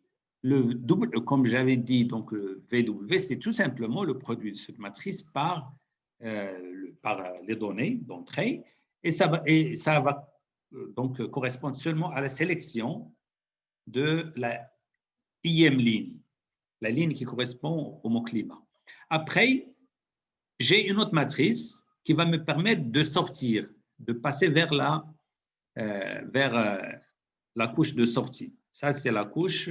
le double, comme j'avais dit, donc le VW, c'est tout simplement le produit de cette matrice par les données d'entrée, et ça va donc correspondre seulement à la sélection de la IM ligne, la ligne qui correspond au mot climat. Après, j'ai une autre matrice qui va me permettre de sortir, de passer vers la couche de sortie. Ça, c'est la couche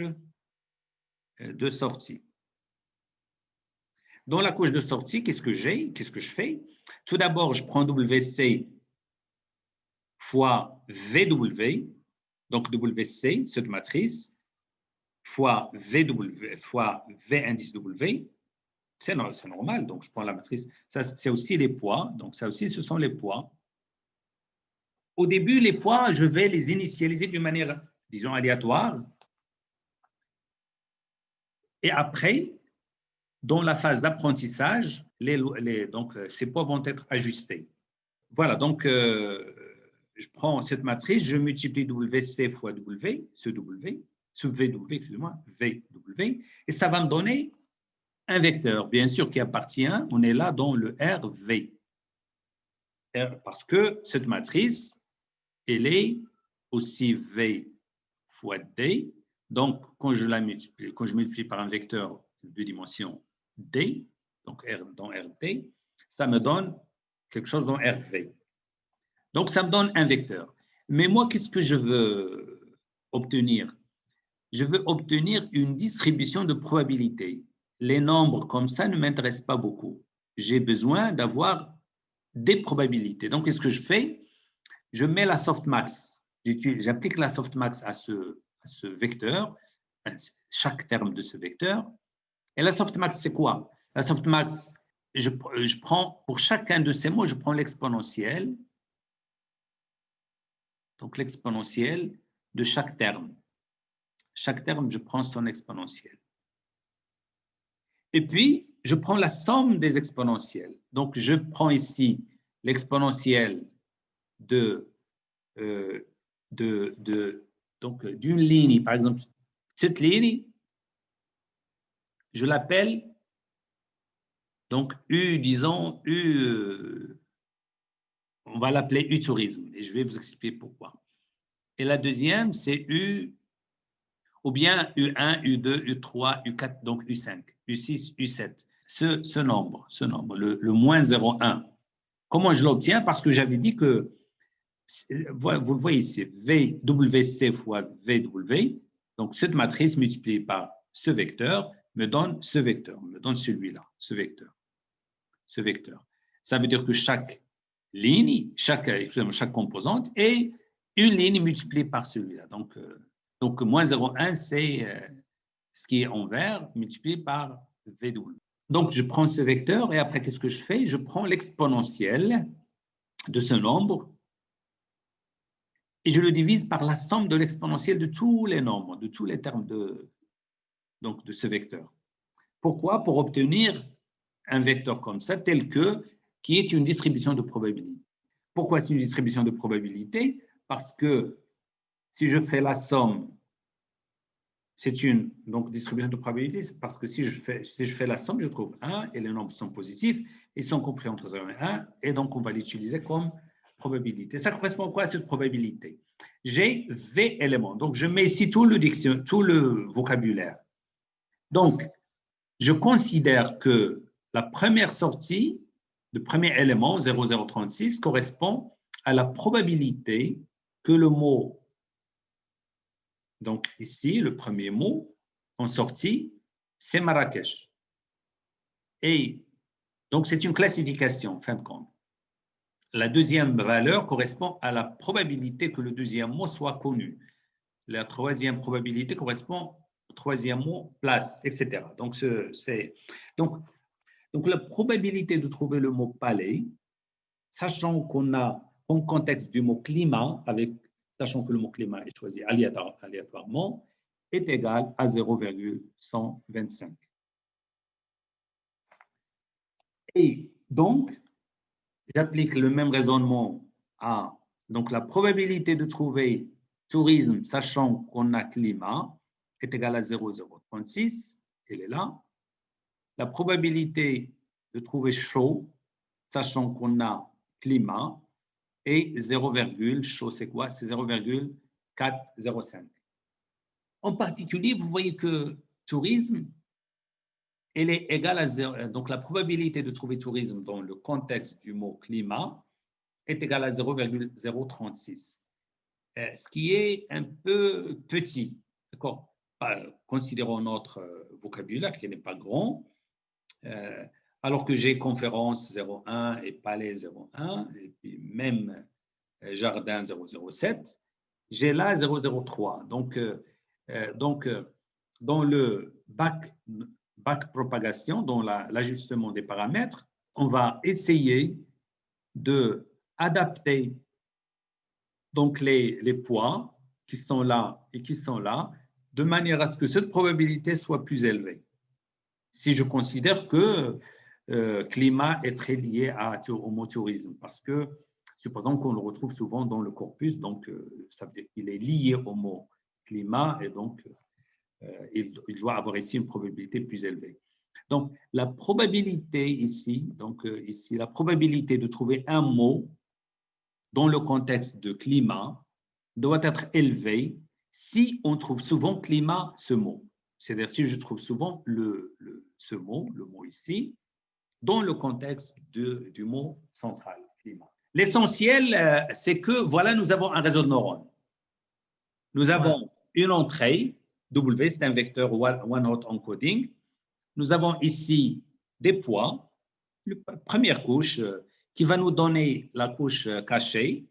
de sortie. Dans la couche de sortie, qu'est-ce que j'ai? Qu'est-ce que je fais? Tout d'abord, je prends WC fois VW, donc WC, cette matrice, fois VW, fois V indice W. C'est normal, donc je prends la matrice. Ça, c'est aussi les poids, donc ça aussi, ce sont les poids. Au début, les poids, je vais les initialiser d'une manière, disons, aléatoire. Et après, dans la phase d'apprentissage, donc, ces poids vont être ajustés. Voilà, donc je prends cette matrice, je multiplie WC fois W, ce VW, excusez-moi, VW, et ça va me donner un vecteur, bien sûr, qui appartient, on est là dans le RV. Parce que cette matrice, elle est aussi V fois D. Donc, quand je multiplie par un vecteur de dimension D, donc R dans RD, ça me donne quelque chose dans RV. Donc, ça me donne un vecteur. Mais moi, qu'est-ce que je veux obtenir? Je veux obtenir une distribution de probabilité. Les nombres comme ça ne m'intéressent pas beaucoup. J'ai besoin d'avoir des probabilités. Donc, qu'est-ce que je fais? Je mets la softmax. J'applique la softmax à ce vecteur, chaque terme de ce vecteur. Et la softmax, c'est quoi? La softmax, je prends, pour chacun de ces mots, je prends l'exponentielle. Donc, l'exponentielle de chaque terme. Chaque terme, je prends son exponentielle. Et puis, je prends la somme des exponentielles. Donc, je prends ici l'exponentielle d'une ligne. Par exemple, cette ligne, je l'appelle donc U, disons, on va l'appeler U tourisme. Et je vais vous expliquer pourquoi. Et la deuxième, c'est U, ou bien U1, U2, U3, U4, donc U5, U6, U7. Ce nombre, le moins 0,1. Comment je l'obtiens? Parce que j'avais dit que, vous le voyez ici, VWC fois VW, donc cette matrice multipliée par ce vecteur me donne ce vecteur, me donne celui-là, ce vecteur. Ça veut dire que chaque ligne, chaque composante est une ligne multipliée par celui-là. Donc moins 0,1, c'est ce qui est en vert multiplié par VW. Donc, je prends ce vecteur et après, qu'est-ce que je fais? Je prends l'exponentielle de ce nombre et je le divise par la somme de l'exponentielle de tous les nombres, de tous les termes de ce vecteur. Pourquoi? Pour obtenir un vecteur comme ça, qui est une distribution de probabilité. Pourquoi c'est une distribution de probabilité? Parce que si je fais la somme c'est une donc, distribution de probabilité, parce que si je fais la somme, je trouve 1 et les nombres sont positifs, ils sont compris entre 0 et 1, et donc on va l'utiliser comme probabilité. Ça correspond à quoi cette probabilité? J'ai V éléments, donc je mets ici tout le vocabulaire. Donc, je considère que la première sortie, le premier élément, 0036, correspond à la probabilité que le mot, donc ici, le premier mot en sortie, c'est Marrakech. Et donc, c'est une classification, en fin de compte. La deuxième valeur correspond à la probabilité que le deuxième mot soit connu. La troisième probabilité correspond au troisième mot, place, etc. Donc, donc, la probabilité de trouver le mot palais, sachant qu'on a en contexte du mot climat, sachant que le mot climat est choisi aléatoirement, est égale à 0,125. Et donc, j'applique le même raisonnement à donc la probabilité de trouver tourisme, sachant qu'on a climat, est égale à 0,036, elle est là. La probabilité de trouver chaud, sachant qu'on a climat, est 0, chaud c'est quoi? C'est 0,405. En particulier, vous voyez que tourisme, elle est égale à 0. Donc, la probabilité de trouver tourisme dans le contexte du mot climat est égale à 0,036. Ce qui est un peu petit, d'accord? Considérons notre vocabulaire qui n'est pas grand, alors que j'ai conférence 0,1 et palais 0,1, et puis même jardin 0,07, j'ai là 0,03. Donc, dans le bac propagation, dans l'ajustement des paramètres, on va essayer d'adapter donc les poids qui sont là et qui sont là, de manière à ce que cette probabilité soit plus élevée. Si je considère que climat est très lié au mot tourisme, parce que supposons qu'on le retrouve souvent dans le corpus, donc ça veut dire qu'il est lié au mot climat et donc il doit avoir ici une probabilité plus élevée. Donc, la probabilité ici, la probabilité de trouver un mot dans le contexte de climat doit être élevée si on trouve souvent climat, ce mot. C'est-à-dire si je trouve souvent ce mot, le mot ici, dans le contexte du mot central, climat. L'essentiel, c'est que, voilà, nous avons un réseau de neurones. Nous avons une entrée, W, c'est un vecteur one-hot encoding. Nous avons ici des poids, la première couche qui va nous donner la couche cachée.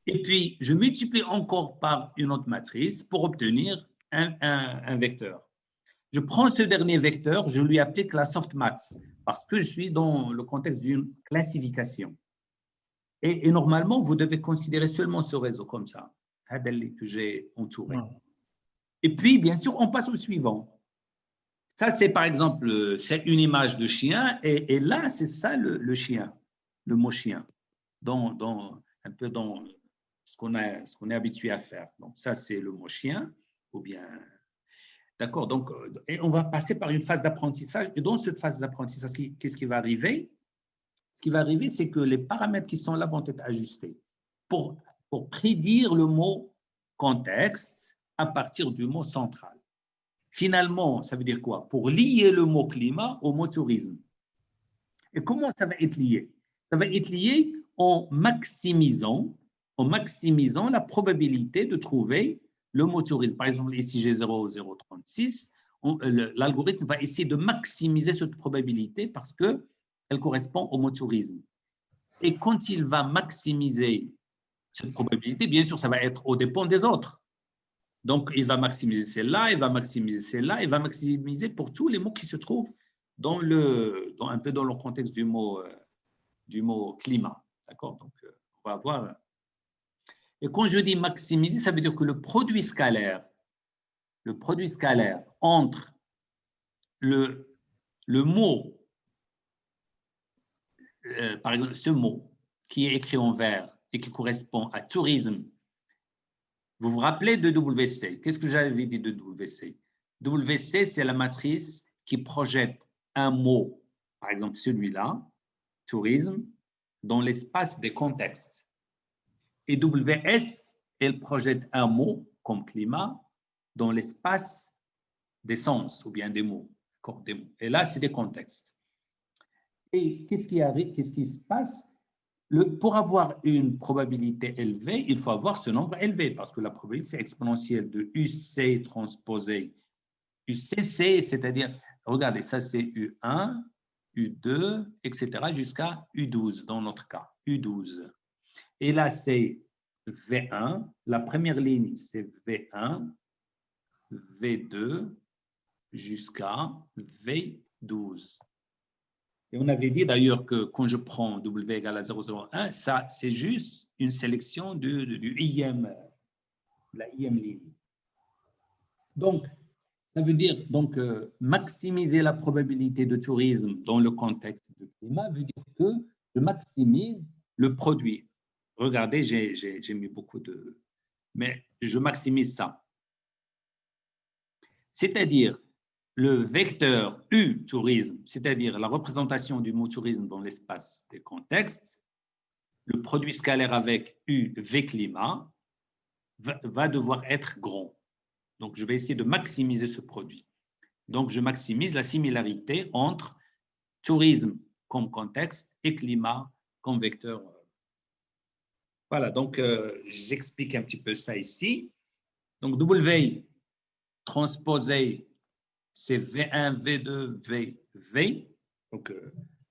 Et puis, je multiplie encore par une autre matrice pour obtenir un vecteur. Je prends ce dernier vecteur, je lui applique la softmax parce que je suis dans le contexte d'une classification. Et normalement, vous devez considérer seulement ce réseau comme ça, que j'ai entouré. Et puis, bien sûr, on passe au suivant. Ça, c'est par exemple, c'est une image de chien, et là, c'est ça le chien, le mot chien, un peu dans ce qu'on est habitué à faire. Donc, ça, c'est le mot chien, ou bien… D'accord, donc, et on va passer par une phase d'apprentissage, et dans cette phase d'apprentissage, qu'est-ce qui va arriver? Ce qui va arriver, c'est que les paramètres qui sont là vont être ajustés pour prédire le mot contexte à partir du mot central. Finalement, ça veut dire quoi? Pour lier le mot climat au mot tourisme. Et comment ça va être lié? Ça va être lié en maximisant la probabilité de trouver le mot tourisme. Par exemple, ici, j'ai 0,036. L'algorithme va essayer de maximiser cette probabilité parce qu'elle correspond au mot tourisme. Et quand il va maximiser cette probabilité, bien sûr, ça va être aux dépens des autres. Donc, il va maximiser celle-là, il va maximiser celle-là, il va maximiser pour tous les mots qui se trouvent un peu dans le contexte du mot climat. D'accord? Donc, on va voir. Et quand je dis maximiser, ça veut dire que le produit scalaire entre le mot, par exemple, ce mot qui est écrit en vert et qui correspond à tourisme. Vous vous rappelez de WC? Qu'est-ce que j'avais dit de WC? WC, c'est la matrice qui projette un mot, par exemple celui-là, tourisme, dans l'espace des contextes. Et WS, elle projette un mot comme climat dans l'espace des sens ou bien des mots. Et là, c'est des contextes. Et qu'est-ce qui arrive, qu'est-ce qui se passe? Pour avoir une probabilité élevée, il faut avoir ce nombre élevé parce que la probabilité exponentielle de UC transposé UCC, c'est-à-dire, regardez, ça c'est U1, U2, etc. jusqu'à U12 dans notre cas, U12. Et là, c'est V1, la première ligne, c'est V1, V2 jusqu'à V12. Et on avait dit d'ailleurs que quand je prends W égale à 0,01, ça, c'est juste une sélection du IM, la IM ligne. Donc, ça veut dire donc maximiser la probabilité de tourisme dans le contexte du climat veut dire que je maximise le produit. Regardez, j'ai mis beaucoup de... Mais je maximise ça. C'est-à-dire le vecteur U, tourisme, c'est-à-dire la représentation du mot tourisme dans l'espace des contextes, le produit scalaire avec U, V climat, va devoir être grand. Donc, je vais essayer de maximiser ce produit. Donc, je maximise la similarité entre tourisme comme contexte et climat comme vecteur. Voilà, donc j'explique un petit peu ça ici. Donc, W transposé, c'est V1, V2, V. Donc,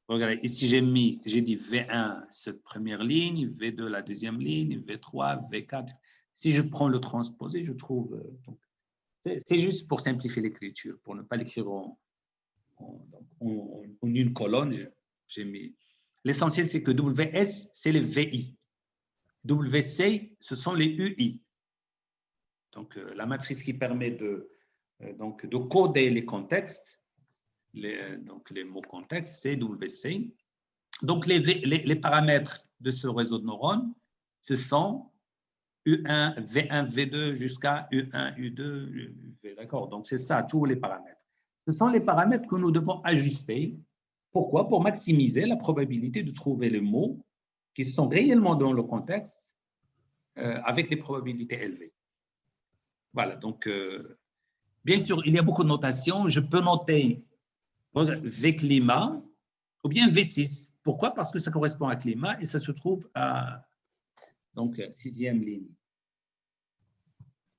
regardez, ici, j'ai dit V1, cette première ligne, V2, la deuxième ligne, V3, V4. Si je prends le transposé, je trouve... c'est juste pour simplifier l'écriture, pour ne pas l'écrire en une colonne. J'ai mis... L'essentiel, c'est que WS, c'est les VI. WC, ce sont les UI. Donc, la matrice qui permet de coder les contextes, donc les mots contextes, c'est WC. Donc, les paramètres de ce réseau de neurones, ce sont U1, V1, V2 jusqu'à U1, U2, V, d'accord? Donc, c'est ça, tous les paramètres. Ce sont les paramètres que nous devons ajuster. Pourquoi? Pour maximiser la probabilité de trouver les mots qui sont réellement dans le contexte avec des probabilités élevées. Voilà, donc, bien sûr, il y a beaucoup de notations. Je peux noter V climat ou bien V6. Pourquoi? Parce que ça correspond à climat et ça se trouve à donc, sixième ligne.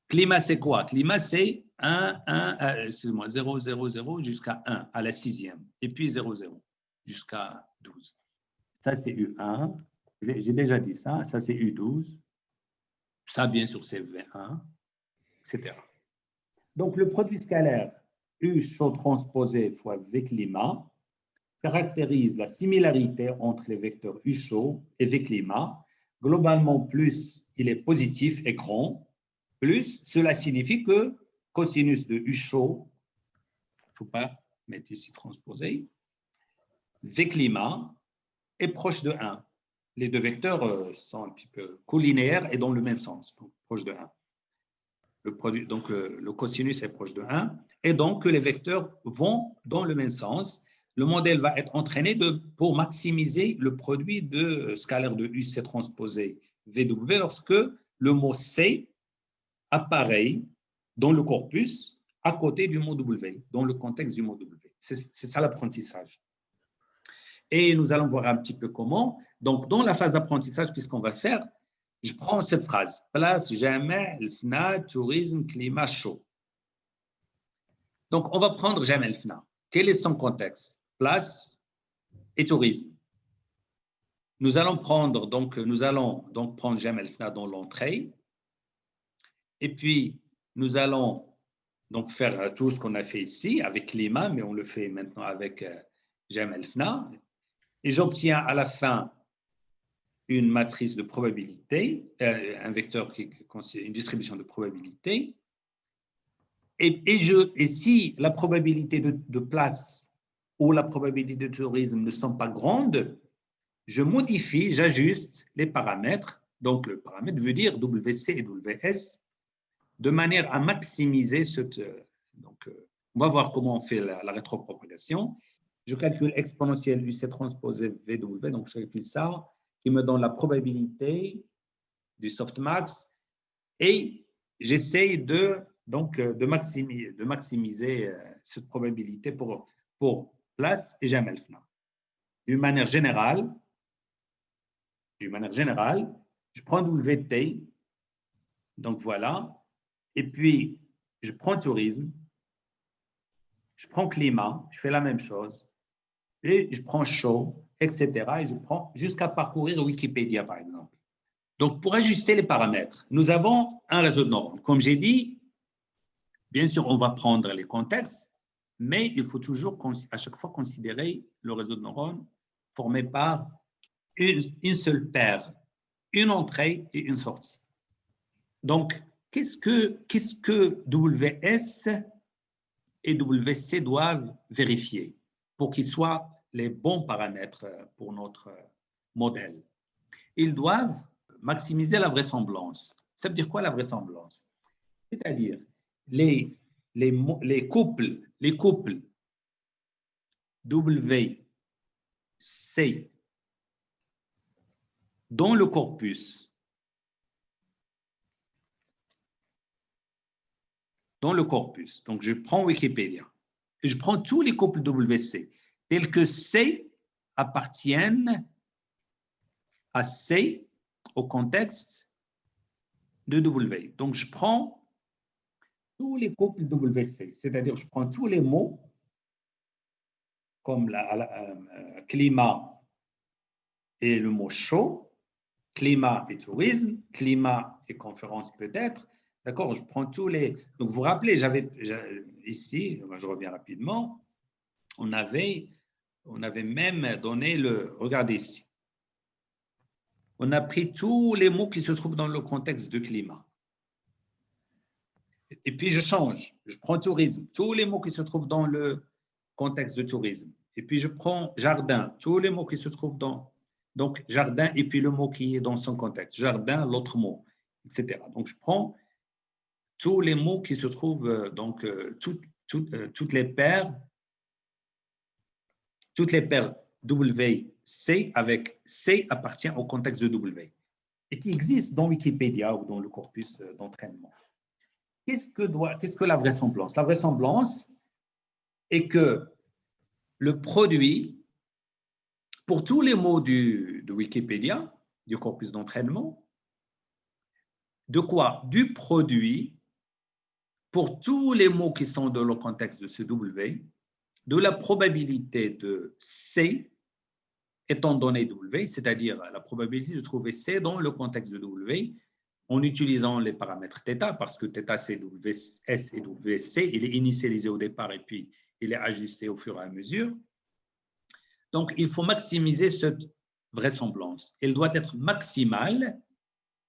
Climat, c'est quoi? Climat, c'est 0, 0, 0 jusqu'à 1 à la sixième. Et puis 0, 0 jusqu'à 12. Ça, c'est U1. J'ai déjà dit ça. Ça, c'est U12. Ça, bien sûr, c'est V1, etc. Donc, le produit scalaire U chaud transposé fois V climat caractérise la similarité entre les vecteurs U chaud et V climat. Globalement, plus il est positif et grand, plus cela signifie que cosinus de U chaud, il ne faut pas mettre ici transposé, V climat est proche de 1. Les deux vecteurs sont un petit peu collinéaires et dans le même sens, donc proche de 1. Donc, le cosinus est proche de 1, et donc que les vecteurs vont dans le même sens. Le modèle va être entraîné pour maximiser le produit de scalaire de UC transposé VW lorsque le mot C apparaît dans le corpus à côté du mot W, dans le contexte du mot W. C'est ça l'apprentissage. Et nous allons voir un petit peu comment. Donc, dans la phase d'apprentissage, qu'est-ce qu'on va faire? Je prends cette phrase. Place, jamais, el fna, tourisme, climat chaud. Donc, on va prendre jamais el fna. Quel est son contexte? Place et tourisme. Nous allons prendre jamais el fna dans l'entrée. Et puis, nous allons donc faire tout ce qu'on a fait ici avec climat, mais on le fait maintenant avec jamais el fna. Et j'obtiens à la fin une matrice de probabilité, un vecteur qui constitue une distribution de probabilité. Et si la probabilité de place ou la probabilité de tourisme ne sont pas grandes, je modifie, j'ajuste les paramètres. Donc, le paramètre veut dire WC et WS, de manière à maximiser Donc, on va voir comment on fait la rétropropagation. Je calcule exponentielle UC transposé VW, donc je calcule ça, qui me donne la probabilité du softmax et j'essaye de maximiser cette probabilité pour place et Jamel Fna. D'une manière générale, je prends WT, donc voilà, et puis je prends tourisme, je prends climat, je fais la même chose, et je prends chaud, etc. Et je prends jusqu'à parcourir Wikipédia, par exemple. Donc, pour ajuster les paramètres, nous avons un réseau de neurones. Comme j'ai dit, bien sûr, on va prendre les contextes, mais il faut toujours, à chaque fois, considérer le réseau de neurones formé par une seule paire, une entrée et une sortie. Donc, qu'est-ce que WS et WC doivent vérifier pour qu'ils soient les bons paramètres pour notre modèle? Ils doivent maximiser la vraisemblance. Ça veut dire quoi la vraisemblance? C'est-à-dire les couples WC dans le corpus, donc je prends Wikipédia, et je prends tous les couples WC, tels que C appartiennent à C au contexte de W. Donc, je prends tous les couples WC, c'est-à-dire je prends tous les mots comme climat et le mot chaud, climat et tourisme, climat et conférence peut-être. D'accord, je prends tous les. Donc, vous vous rappelez, ici, je reviens rapidement, on avait même donné regardez ici. On a pris tous les mots qui se trouvent dans le contexte de climat. Et puis, je change. Je prends tourisme, tous les mots qui se trouvent dans le contexte de tourisme. Et puis, je prends jardin, tous les mots qui se trouvent dans. Donc, jardin, et puis le mot qui est dans son contexte. Jardin, l'autre mot, etc. Donc, je prends tous les mots qui se trouvent, donc, toutes les paires WC avec C appartient au contexte de W et qui existe dans Wikipédia ou dans le corpus d'entraînement. Qu'est-ce que la vraisemblance? La vraisemblance est que le produit, pour tous les mots de Wikipédia, du corpus d'entraînement, de quoi? Du produit, pour tous les mots qui sont dans le contexte de ce W, de la probabilité de C étant donné W, c'est-à-dire la probabilité de trouver C dans le contexte de W, en utilisant les paramètres θ, parce que θ, c'est WS et WC, il est initialisé au départ et puis il est ajusté au fur et à mesure. Donc, il faut maximiser cette vraisemblance. Elle doit être maximale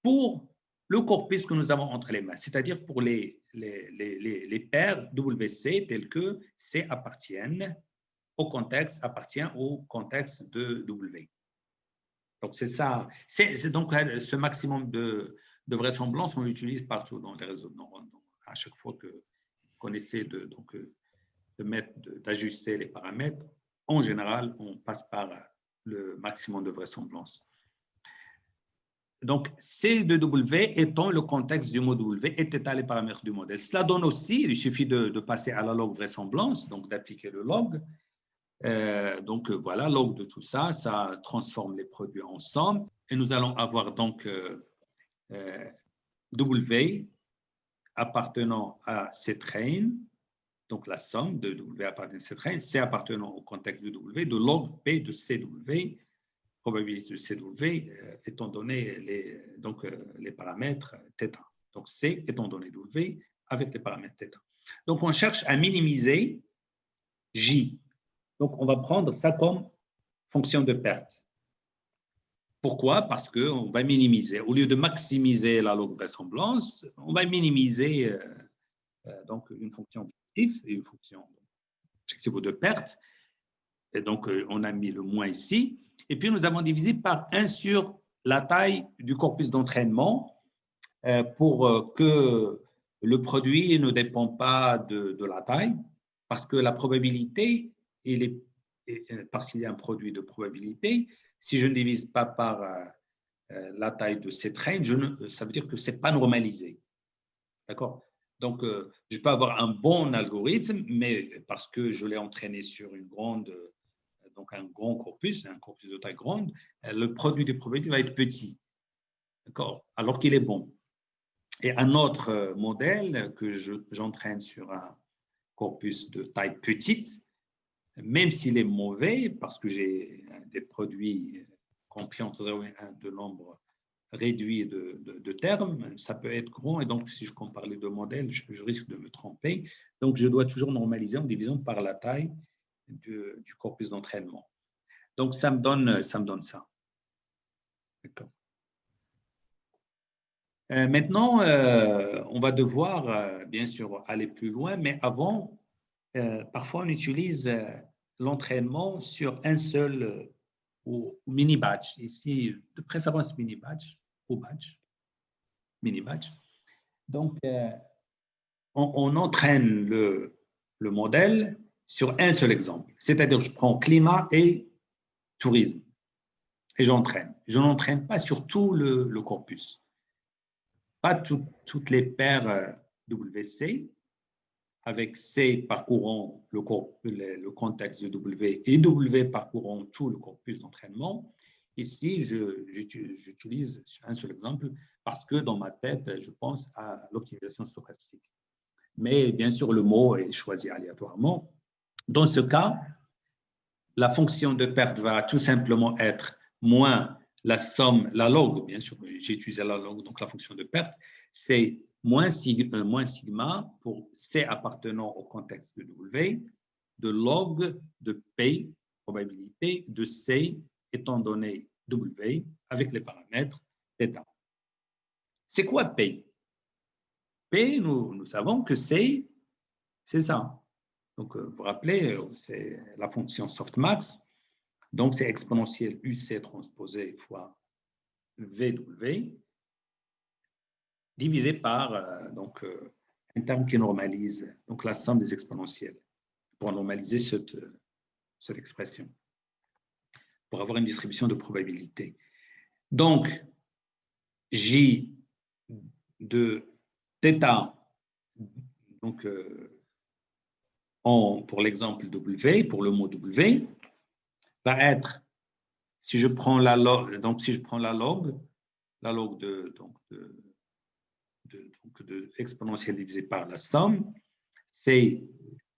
pour le corpus que nous avons entre les mains, c'est-à-dire pour les paires WC telles que C appartiennent au contexte, appartient au contexte de W. Donc, c'est ça. C'est donc ce maximum de vraisemblance, on l'utilise partout dans les réseaux de neurones. Donc, à chaque fois qu'on essaie d'ajuster les paramètres, en général, on passe par le maximum de vraisemblance. Donc, C de W étant le contexte du mot W et θ les paramètres du modèle. Cela donne aussi, il suffit de passer à la log vraisemblance, donc d'appliquer le log. Voilà, log de tout ça, ça transforme les produits ensemble. Et nous allons avoir donc W appartenant à C-train, donc la somme de W appartenant à C-train, C appartenant au contexte de W, de log P de CW, probabilité de CW, étant donné les paramètres θ. Donc, C étant donné W avec les paramètres θ. Donc, on cherche à minimiser J. Donc, on va prendre ça comme fonction de perte. Pourquoi? Parce qu'on va minimiser. Au lieu de maximiser la log vraisemblance, on va minimiser donc une fonction objective et une fonction objective de perte. Et donc, on a mis le moins ici. Et puis, nous avons divisé par 1 sur la taille du corpus d'entraînement pour que Le produit ne dépend pas de la taille, parce que la probabilité, parce qu'il y a un produit de probabilité, si je ne divise pas par la taille de cette range, ça veut dire que ce n'est pas normalisé. D'accord? Donc, je peux avoir un bon algorithme, mais parce que je l'ai entraîné sur donc un grand corpus, un corpus de taille grande, le produit de probabilité va être petit, d'accord? Alors qu'il est bon. Et un autre modèle que j'entraîne sur un corpus de taille petite, même s'il est mauvais, parce que j'ai des produits compris entre 0 et 1 de nombre réduit de termes, ça peut être grand, et donc si je compare les deux modèles, je risque de me tromper. Donc, je dois toujours normaliser en divisant par la taille du corpus d'entraînement. Donc, ça me donne ça. D'accord. Maintenant, on va devoir, bien sûr, aller plus loin, mais avant, parfois, on utilise l'entraînement sur un seul ou mini-batch. Ici, de préférence mini-batch ou batch. Mini-batch. Donc, on entraîne le modèle sur un seul exemple. C'est-à-dire, je prends climat et tourisme et j'entraîne. Je n'entraîne pas sur tout le corpus. Pas toutes les paires WC, avec C parcourant le contexte de W et W parcourant tout le corpus d'entraînement. Ici, j'utilise un seul exemple parce que dans ma tête, je pense à l'optimisation stochastique. Mais bien sûr, le mot est choisi aléatoirement. Dans ce cas, la fonction de perte va tout simplement être moins la somme, la log, bien sûr, j'ai utilisé la log, donc la fonction de perte, c'est moins sigma pour C appartenant au contexte de W, de log de P, probabilité, de C étant donné W avec les paramètres θ. C'est quoi P? P, nous savons que c'est ça. Donc, vous vous rappelez, c'est la fonction softmax. Donc, c'est exponentielle UC transposé fois VW divisé par un terme qui normalise donc la somme des exponentielles pour normaliser cette expression, pour avoir une distribution de probabilité. Donc, J de θ, donc pour l'exemple W, pour le mot W, va être, si je prends la log, de exponentielle divisée par la somme, c'est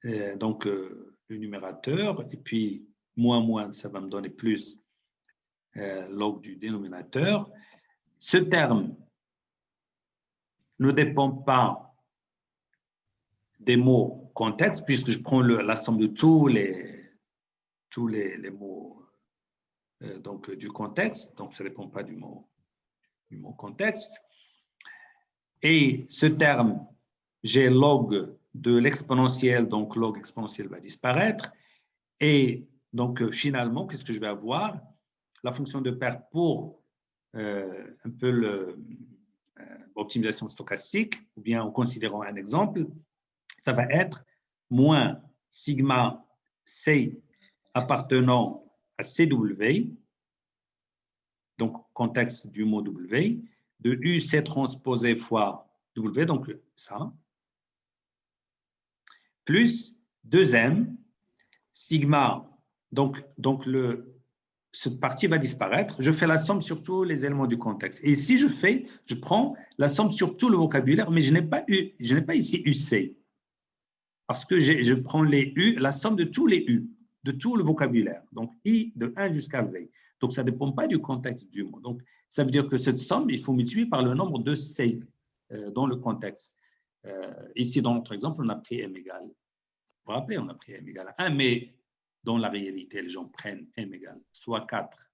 le numérateur, et puis moins, ça va me donner plus log du dénominateur. Ce terme ne dépend pas des mots contexte, puisque je prends la somme de tous les mots du contexte, donc ça ne dépend pas du mot contexte. Et ce terme, j'ai log de l'exponentielle, donc log exponentielle va disparaître. Et donc, finalement, qu'est-ce que je vais avoir? La fonction de perte pour un peu l'optimisation stochastique, ou bien en considérant un exemple, ça va être moins sigma C appartenant à CW, donc contexte du mot W, de UC transposé fois W, donc ça, plus 2M, sigma, donc cette partie va disparaître, je fais la somme sur tous les éléments du contexte. Et ici, je prends la somme sur tout le vocabulaire, mais je n'ai pas ici UC, parce que je prends les U, la somme de tous les U, de tout le vocabulaire, donc I de 1 jusqu'à V. Donc, ça ne dépend pas du contexte du mot. Donc, ça veut dire que cette somme, il faut multiplier par le nombre de C dans le contexte. Ici, dans notre exemple, on a pris M égale. Vous vous rappelez, on a pris M égale 1, mais dans la réalité, les gens prennent M égale soit 4,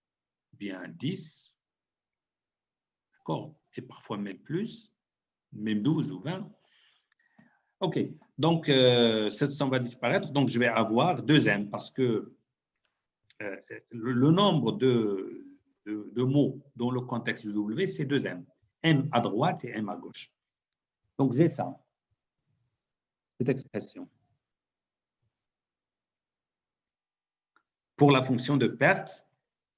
bien 10, d'accord, et parfois même plus, même 12 ou 20. OK, donc cette somme va disparaître, donc je vais avoir 2M parce que le nombre de mots dans le contexte de W, c'est 2M. M à droite et M à gauche. Donc, j'ai ça. cette expression pour la fonction de perte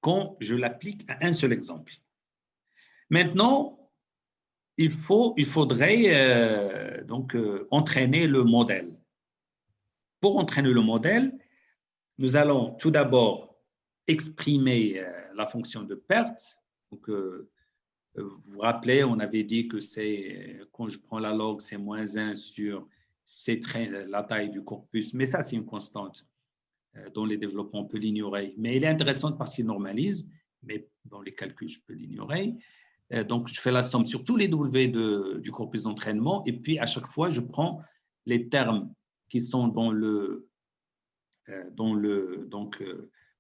quand je l'applique à un seul exemple. Maintenant, il faudrait entraîner le modèle. Pour entraîner le modèle, nous allons tout d'abord exprimer la fonction de perte. Donc, vous vous rappelez, on avait dit que c'est, quand je prends la log, c'est -1 sur la taille du corpus, mais ça, c'est une constante. Dans les développements, on peut l'ignorer. Mais il est intéressant parce qu'il normalise, mais dans les calculs, je peux l'ignorer. Donc, je fais la somme sur tous les W du corpus d'entraînement et puis à chaque fois, je prends les termes qui sont dans le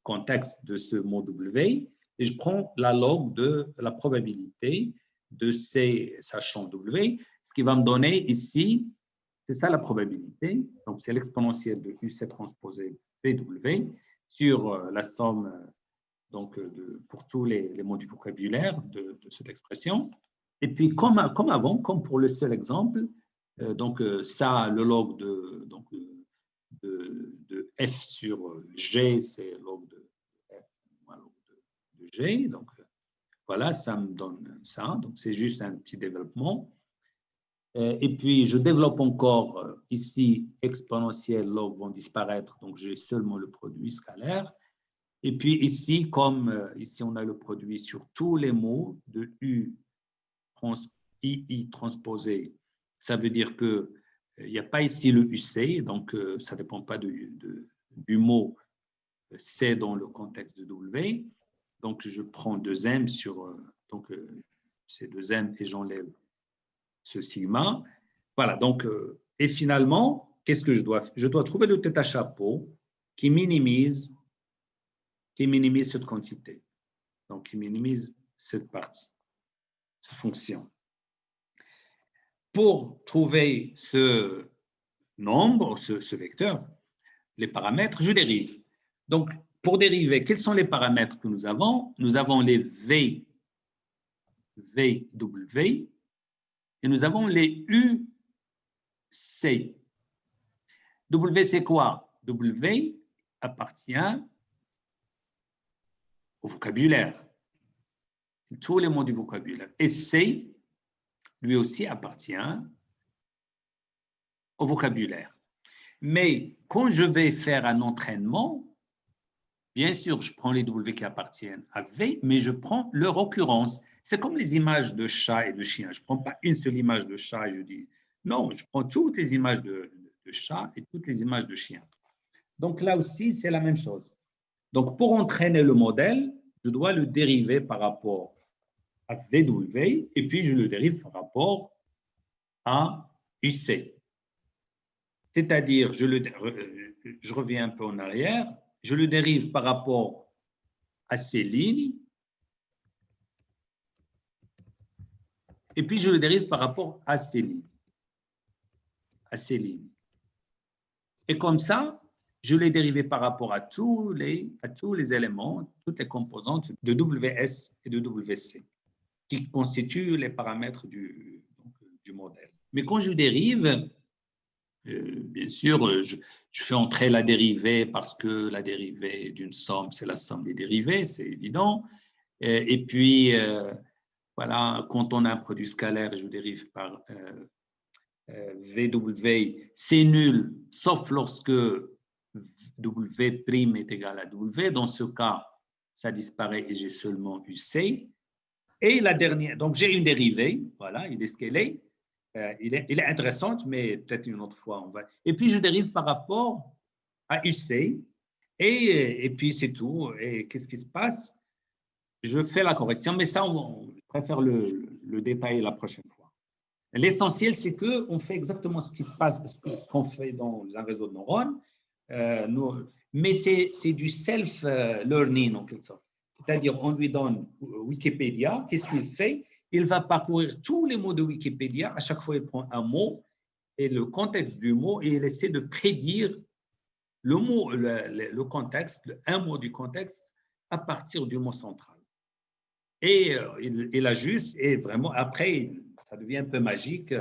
contexte de ce mot W et je prends la log de la probabilité de ces sachant W, ce qui va me donner ici, c'est ça la probabilité, donc c'est l'exponentielle de UC transposé VW sur la somme pour tous les mots du vocabulaire de cette expression. Et puis, comme avant, comme pour le seul exemple, ça, le log de F sur G, c'est log de F moins log de G. Donc, voilà, ça me donne ça. Donc, c'est juste un petit développement. Et puis, je développe encore ici, exponentielle, log vont disparaître. Donc, j'ai seulement le produit scalaire. Et puis ici, comme ici, on a le produit sur tous les mots de II transposé, ça veut dire qu'il n'y a pas ici le UC, donc ça ne dépend pas du mot C dans le contexte de W. Donc, je prends 2M sur c'est 2M et j'enlève ce sigma. Voilà, donc, et finalement, qu'est-ce que je dois faire? Je dois trouver le θ chapeau qui minimise cette quantité, donc qui minimise cette partie, cette fonction. Pour trouver ce nombre, ce vecteur, les paramètres, je dérive. Donc, pour dériver, quels sont les paramètres que nous avons? Nous avons les V, VW, et nous avons les UC. W, c'est quoi? W appartient au vocabulaire, tous les mots du vocabulaire. Et C, lui aussi, appartient au vocabulaire. Mais quand je vais faire un entraînement, bien sûr, je prends les W qui appartiennent à V, mais je prends leur occurrence. C'est comme les images de chat et de chien. Je ne prends pas une seule image de chat et je dis non, je prends toutes les images de chat et toutes les images de chien. Donc là aussi, c'est la même chose. Donc pour entraîner le modèle, je dois le dériver par rapport à VW et puis je le dérive par rapport à UC. C'est-à-dire, je reviens un peu en arrière, je le dérive par rapport à ces lignes et puis je le dérive par rapport à ces lignes. Et comme ça, je l'ai dérivé par rapport à tous les éléments, toutes les composantes de WS et de WC qui constituent les paramètres du modèle. Mais quand je dérive, bien sûr, je fais entrer la dérivée parce que la dérivée d'une somme, c'est la somme des dérivées, c'est évident. Et puis, voilà, quand on a un produit scalaire, je dérive par VW, c'est nul, sauf lorsque W' est égal à W. Dans ce cas, ça disparaît et j'ai seulement UC. Et la dernière, donc j'ai une dérivée, voilà, il est ce qu'elle est. Il est intéressante, mais peut-être une autre fois, on va. Et puis, je dérive par rapport à UC, et puis c'est tout. Et qu'est-ce qui se passe? Je fais la correction, mais ça, je préfère le détailler la prochaine fois. L'essentiel, c'est qu'on fait exactement ce qui se passe, ce qu'on fait dans un réseau de neurones, mais c'est du self-learning en quelque sorte. C'est-à-dire, on lui donne Wikipédia, qu'est-ce qu'il fait? Il va parcourir tous les mots de Wikipédia. À chaque fois, il prend un mot et le contexte du mot et il essaie de prédire le mot, le contexte, un mot du contexte à partir du mot central. Et il ajuste et vraiment, après, ça devient un peu magique.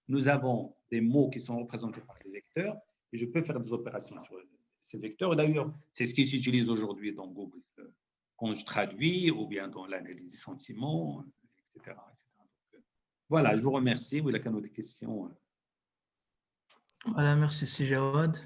Nous avons des mots qui sont représentés par des vecteurs. vecteurs et je peux faire des opérations sur ces vecteurs. D'ailleurs, c'est ce qui s'utilise aujourd'hui dans Google quand je traduis ou bien dans l'analyse des sentiments, etc. Donc, voilà, je vous remercie. Vous avez des questions. Voilà, merci, c'est Jawad.